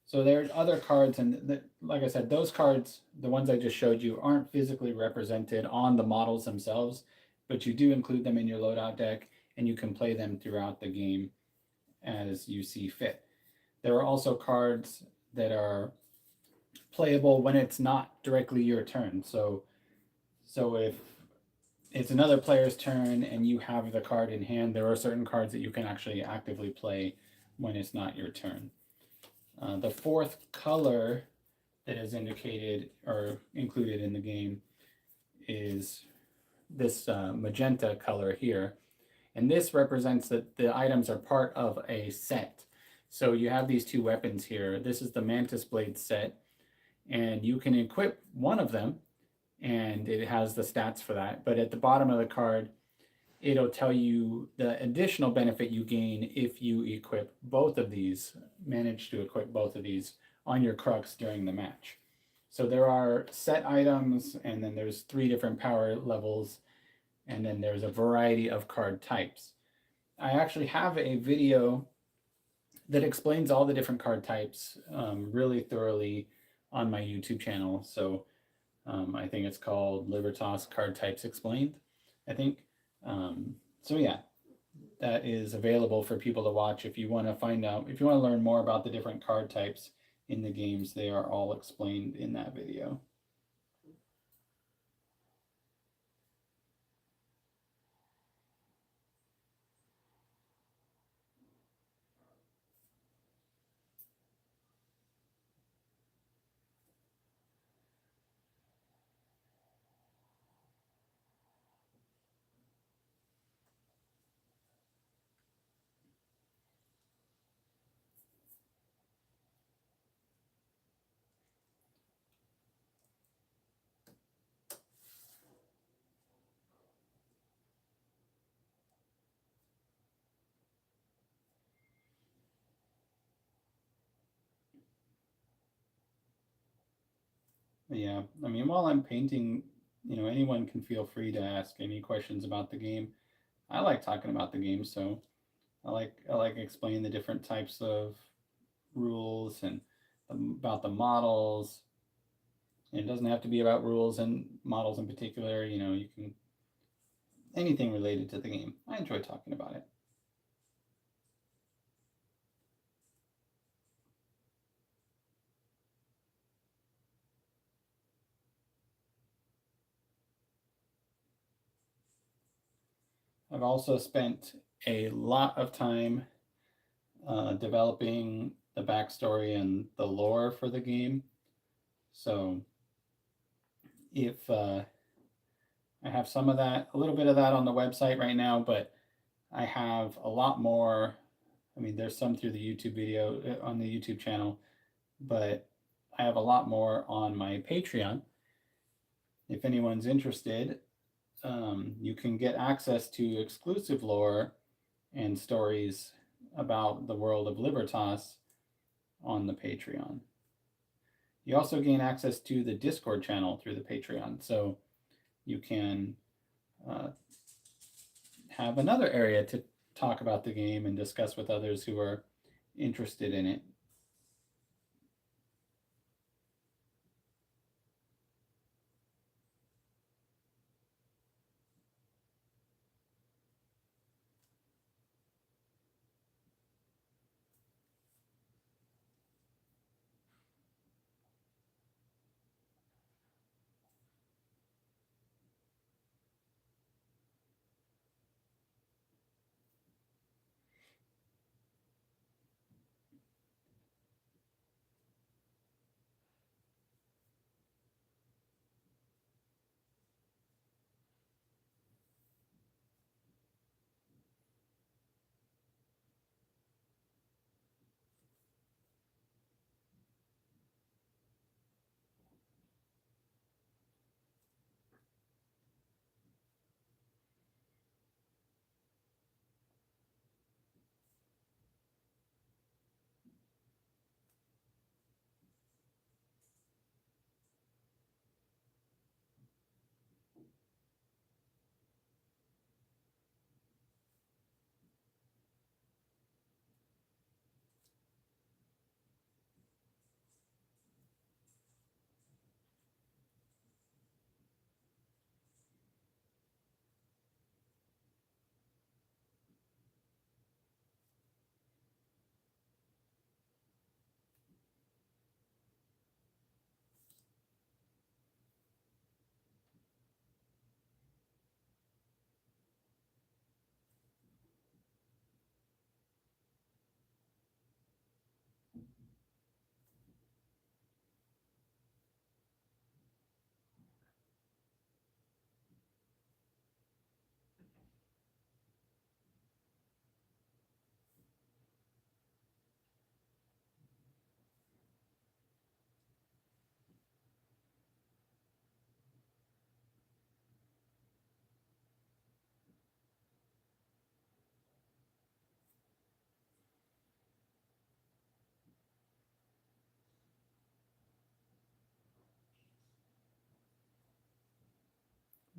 So there's other cards, and like I said, those cards, the ones I just showed you, aren't physically represented on the models themselves, but you do include them in your loadout deck, and you can play them throughout the game as you see fit. There are also cards that are playable when it's not directly your turn. So if it's another player's turn and you have the card in hand, there are certain cards that you can actually actively play when it's not your turn. The fourth color that is indicated or included in the game is this magenta color here. And this represents that the items are part of a set. So you have these two weapons here. This is the Mantis Blade set, and you can equip one of them, and it has the stats for that. But at the bottom of the card, it'll tell you the additional benefit you gain if you equip both of these, manage to equip both of these on your crux during the match. So there are set items, and then there's 3 different power levels, and then there's a variety of card types. I actually have a video that explains all the different card types really thoroughly on my YouTube channel. So I think it's called Libertas Card Types Explained, I think. So yeah, that is available for people to watch if you want to find out, if you want to learn more about the different card types in the games. They are all explained in that video. Yeah, I mean, while I'm painting, anyone can feel free to ask any questions about the game. I like talking about the game, so I like explaining the different types of rules and about the models. And it doesn't have to be about rules and models in particular. You can anything related to the game. I enjoy talking about it. I've also spent a lot of time developing the backstory and the lore for the game. So if I have some of that, a little bit of that on the website right now, but I have a lot more. I mean, there's some through the YouTube video on the YouTube channel, but I have a lot more on my Patreon. If anyone's interested, you can get access to exclusive lore and stories about the world of Libertas on the Patreon. You also gain access to the Discord channel through the Patreon, so you can have another area to talk about the game and discuss with others who are interested in it.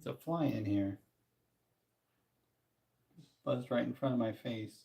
There's a fly in here. Buzzed right in front of my face.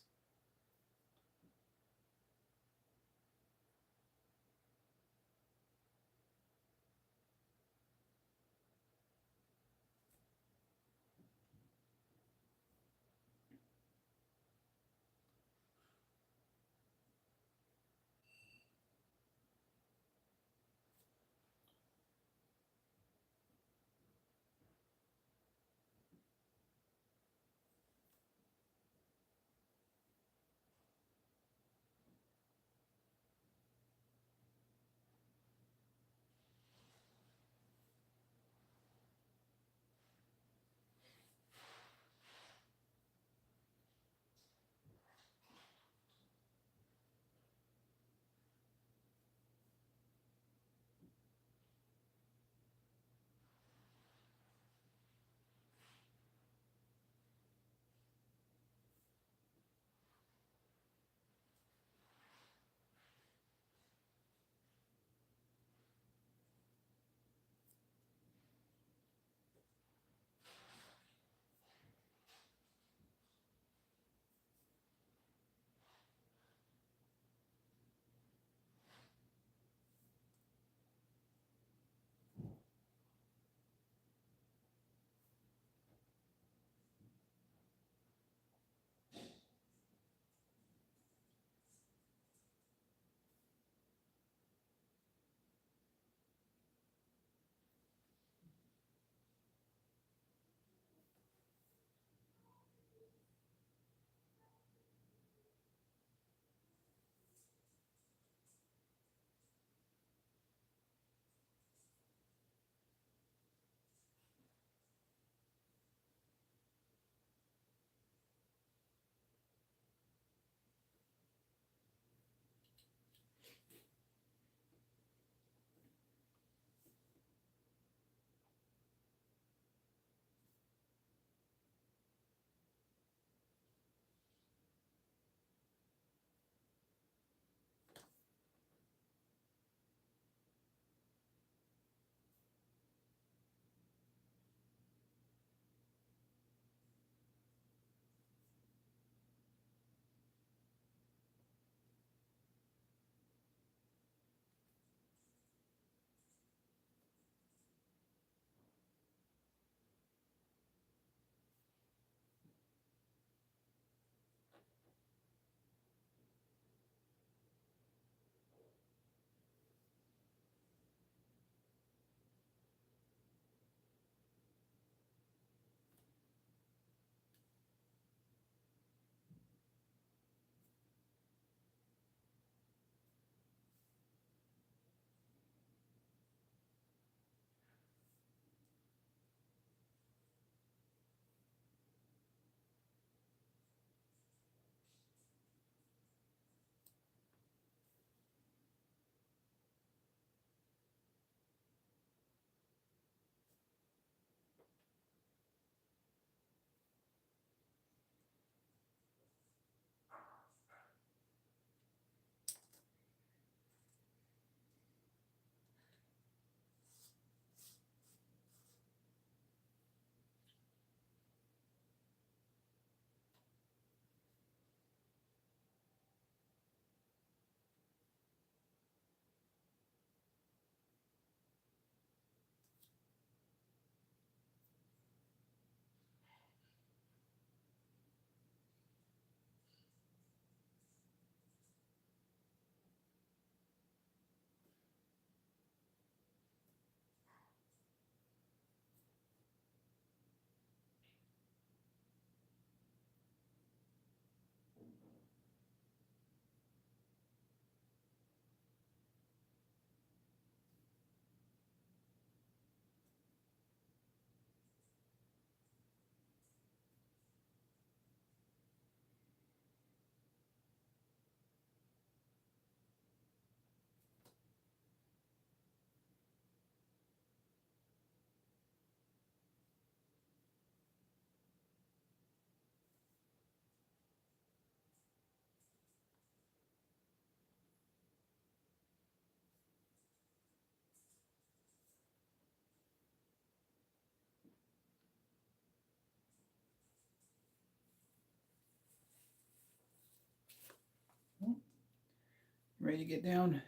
ready to get down?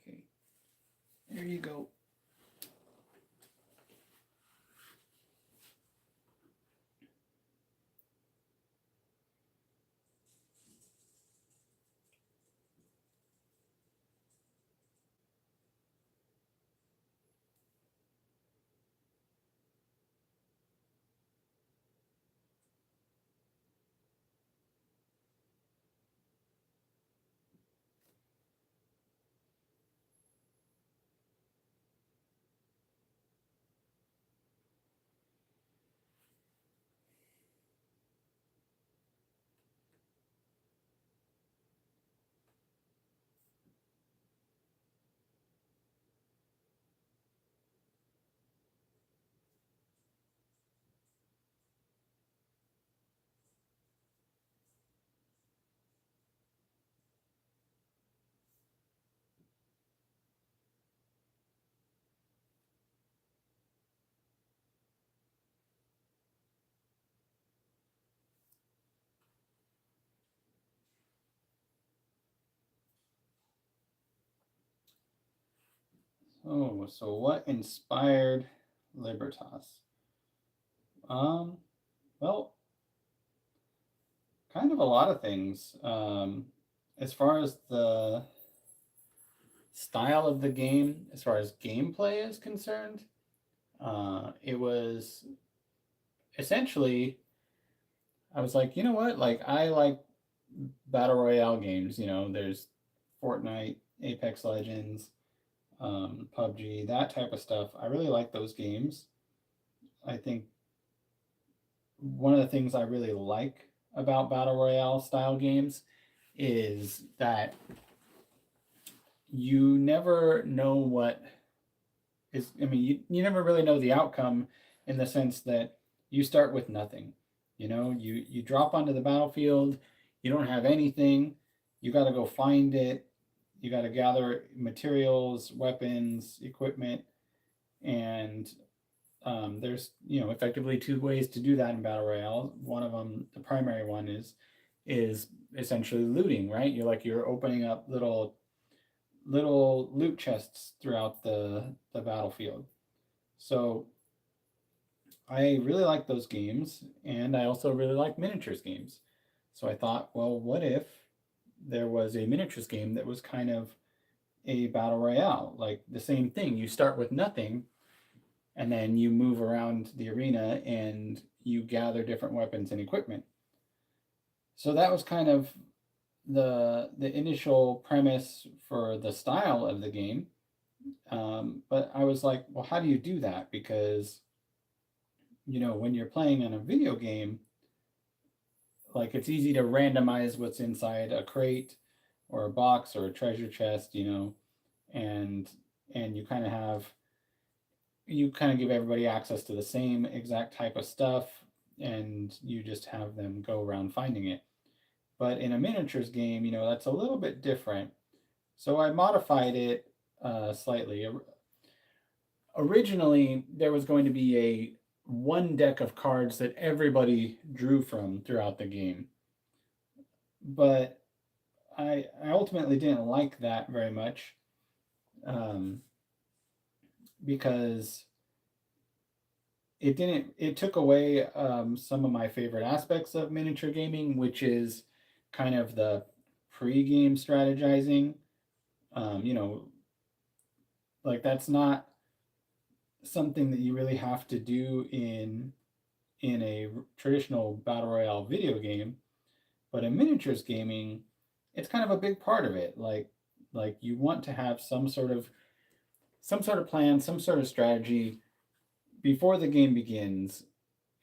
Okay, there you go. Oh, so what inspired Libertas? Um, well, kind of a lot of things. As far as the style of the game, as far as gameplay is concerned, it was essentially, I was like, you know what? Like, I like battle royale games. You know, there's Fortnite, Apex Legends, PUBG, that type of stuff. I really like those games. I think one of the things I really like about battle royale style games is that you never know what is, I mean, you never really know the outcome, in the sense that you start with nothing. You know, you drop onto the battlefield, you don't have anything, you got to go find it, you got to gather materials, weapons, equipment, and there's, you know, effectively two ways to do that in battle royale. One of them, the primary one, is essentially looting, right? You're opening up little loot chests throughout the battlefield. So I really like those games, and I also really like miniatures games. So I thought, well, what if there was a miniatures game that was kind of a battle royale, like the same thing? You start with nothing, and then you move around the arena and you gather different weapons and equipment. So that was kind of the initial premise for the style of the game. But I was like, well, how do you do that? Because, you know, when you're playing in a video game, like, it's easy to randomize what's inside a crate or a box or a treasure chest, you know, and and you kind of give everybody access to the same exact type of stuff, and you just have them go around finding it. But in a miniatures game, you know, that's a little bit different. So I modified it slightly. Originally, there was going to be a one deck of cards that everybody drew from throughout the game, but I ultimately didn't like that very much, um, because it took away some of my favorite aspects of miniature gaming, which is kind of the pre-game strategizing. You know, like, that's not something that you really have to do in a traditional battle royale video game, but in miniatures gaming, it's kind of a big part of it. Like, you want to have some sort of plan, some sort of strategy before the game begins,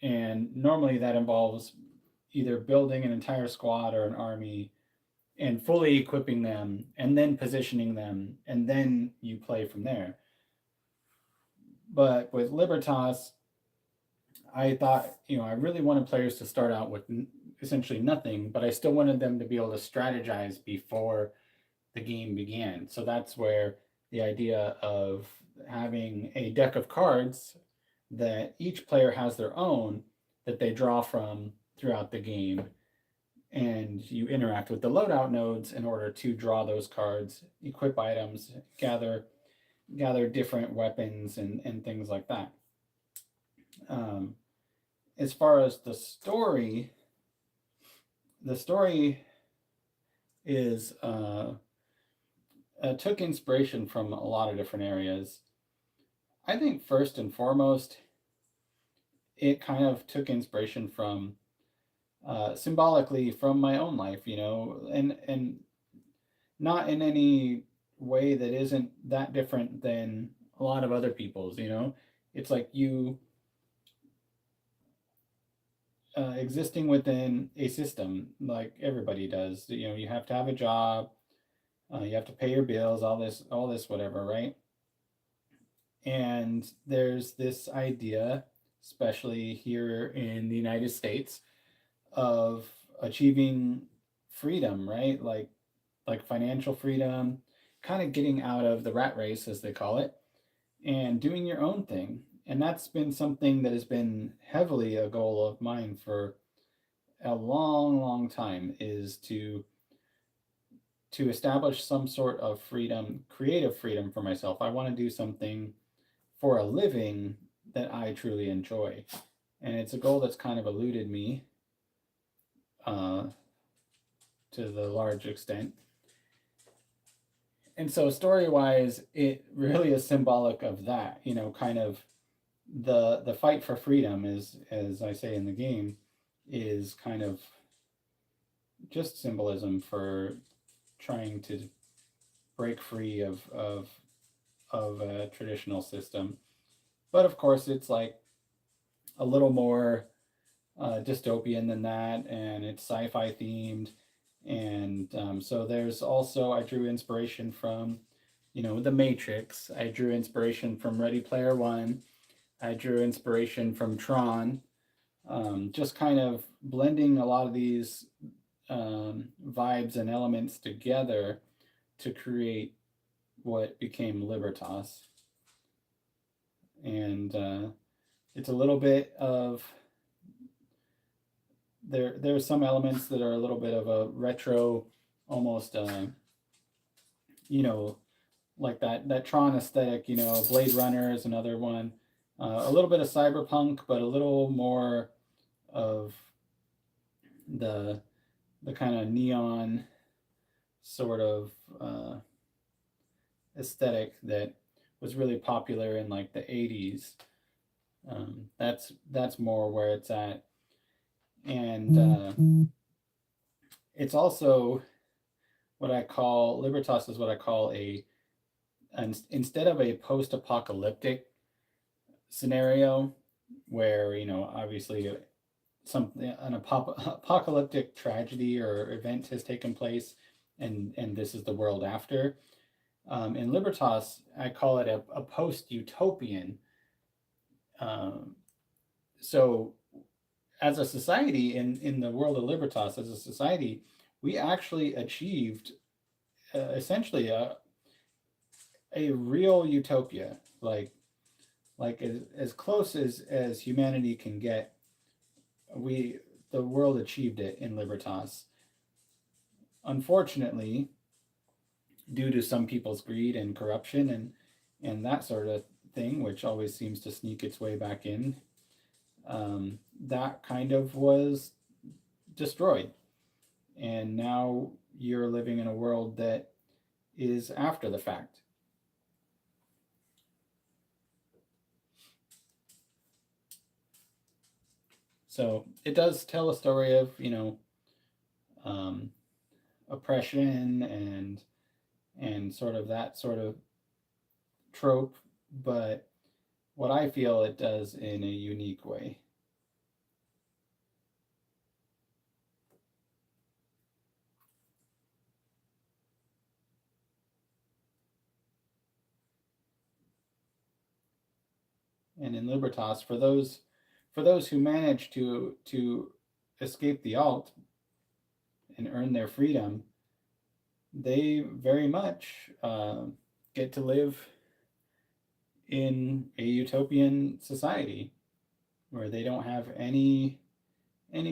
and normally that involves either building an entire squad or an army and fully equipping them and then positioning them, and then you play from there. But with Libertas, I thought, you know, I really wanted players to start out with essentially nothing, but I still wanted them to be able to strategize before the game began. So that's where the idea of having a deck of cards that each player has their own, that they draw from throughout the game, and you interact with the loadout nodes in order to draw those cards, equip items, gather different weapons and things like that. As far as the story is took inspiration from a lot of different areas. I think first and foremost, it kind of took inspiration from symbolically from my own life, and not in any way that isn't that different than a lot of other people's. It's like you existing within a system like everybody does. You have to have a job, you have to pay your bills, all this, whatever, right? And there's this idea, especially here in the United States, of achieving freedom, right? Like financial freedom, kind of getting out of the rat race, as they call it, and doing your own thing. And that's been something that has been heavily a goal of mine for a long, long time, is to establish some sort of freedom, creative freedom for myself. I want to do something for a living that I truly enjoy. And it's a goal that's kind of eluded me to the large extent. And so story wise, it really is symbolic of that, kind of the fight for freedom is, as I say in the game, is kind of just symbolism for trying to break free of a traditional system. But of course, it's like a little more dystopian than that, and it's sci-fi themed. And so there's also, I drew inspiration from, The Matrix. I drew inspiration from Ready Player One. I drew inspiration from Tron. Just kind of blending a lot of these vibes and elements together to create what became Libertas. And it's a little bit of there's some elements that are a little bit of a retro, almost like that Tron aesthetic. Blade Runner is another one. A little bit of cyberpunk, but a little more of the kind of neon sort of aesthetic that was really popular in like the 80s. That's more where it's at. And it's also what I call, Libertas is what I call instead of a post-apocalyptic scenario where, obviously an apocalyptic tragedy or event has taken place, and this is the world after. In Libertas, I call it a post-utopian. So as a society, in the world of Libertas, as a society, we actually achieved essentially a real utopia, like as close as humanity can get. The world achieved it in Libertas. Unfortunately, due to some people's greed and corruption and that sort of thing, which always seems to sneak its way back in, that kind of was destroyed. And now you're living in a world that is after the fact. So it does tell a story of, oppression and sort of that sort of trope, but what I feel it does in a unique way. And in Libertas, for those who manage to escape the alt and earn their freedom, they very much get to live in a utopian society where they don't have any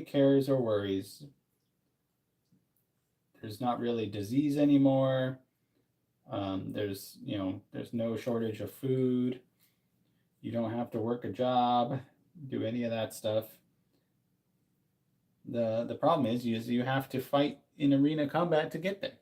cares or worries. there's not really disease anymore. There's there's no shortage of food. You don't have to work a job, do any of that stuff. The problem is you have to fight in arena combat to get there.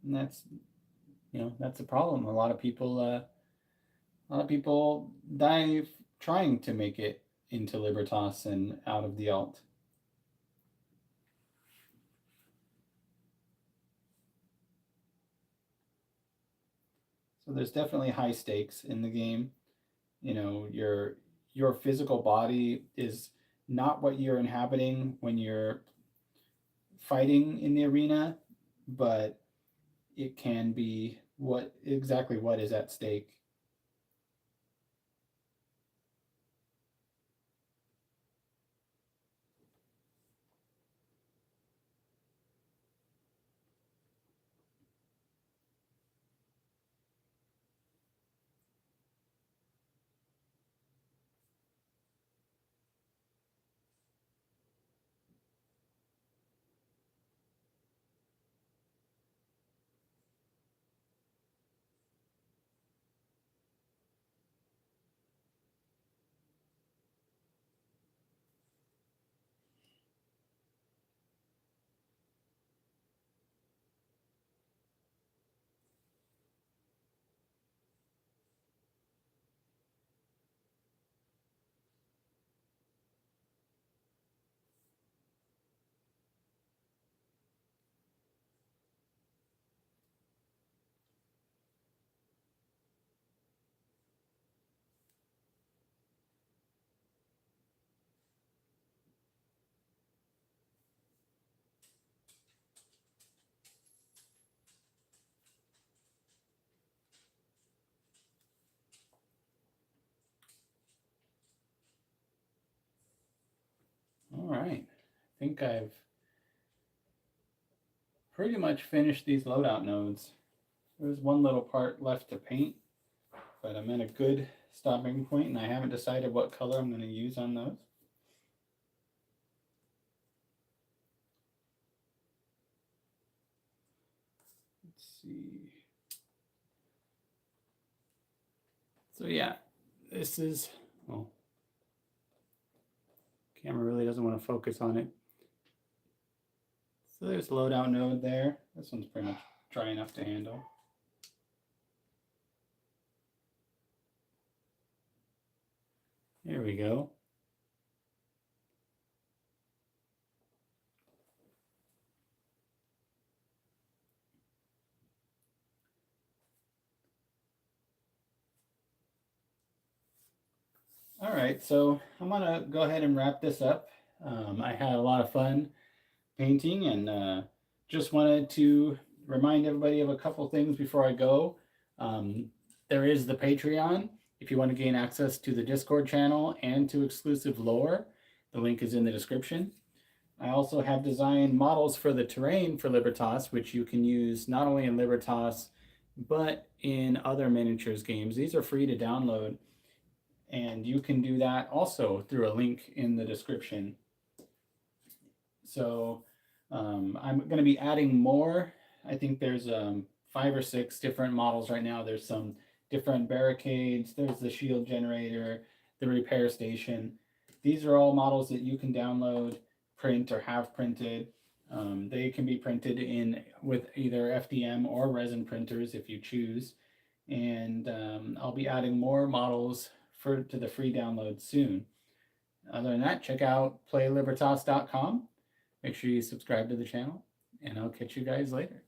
And that's a problem. A lot of people die trying to make it into Libertas and out of the alt. So there's definitely high stakes in the game. Your physical body is not what you're inhabiting when you're fighting in the arena, but it can be what is at stake. All right. I think I've pretty much finished these loadout nodes. There's one little part left to paint, but I'm at a good stopping point and I haven't decided what color I'm going to use on those. Let's see. So yeah, this is, well, camera really doesn't want to focus on it. So there's a loadout node there. This one's pretty much dry enough to handle. There we go. All right, so I'm gonna go ahead and wrap this up. I had a lot of fun painting and just wanted to remind everybody of a couple things before I go. There is the Patreon if you want to gain access to the Discord channel and to exclusive lore. The link is in the description. I also have designed models for the terrain for Libertas, which you can use not only in Libertas, but in other miniatures games. These are free to download, and you can do that also through a link in the description. So I'm going to be adding more. I think there's 5 or 6 different models right now. There's some different barricades. There's the shield generator, the repair station. These are all models that you can download, print, or have printed. They can be printed in with either FDM or resin printers if you choose. And I'll be adding more models to the free download soon. Other than that, check out playlibertas.com. Make sure you subscribe to the channel, and I'll catch you guys later.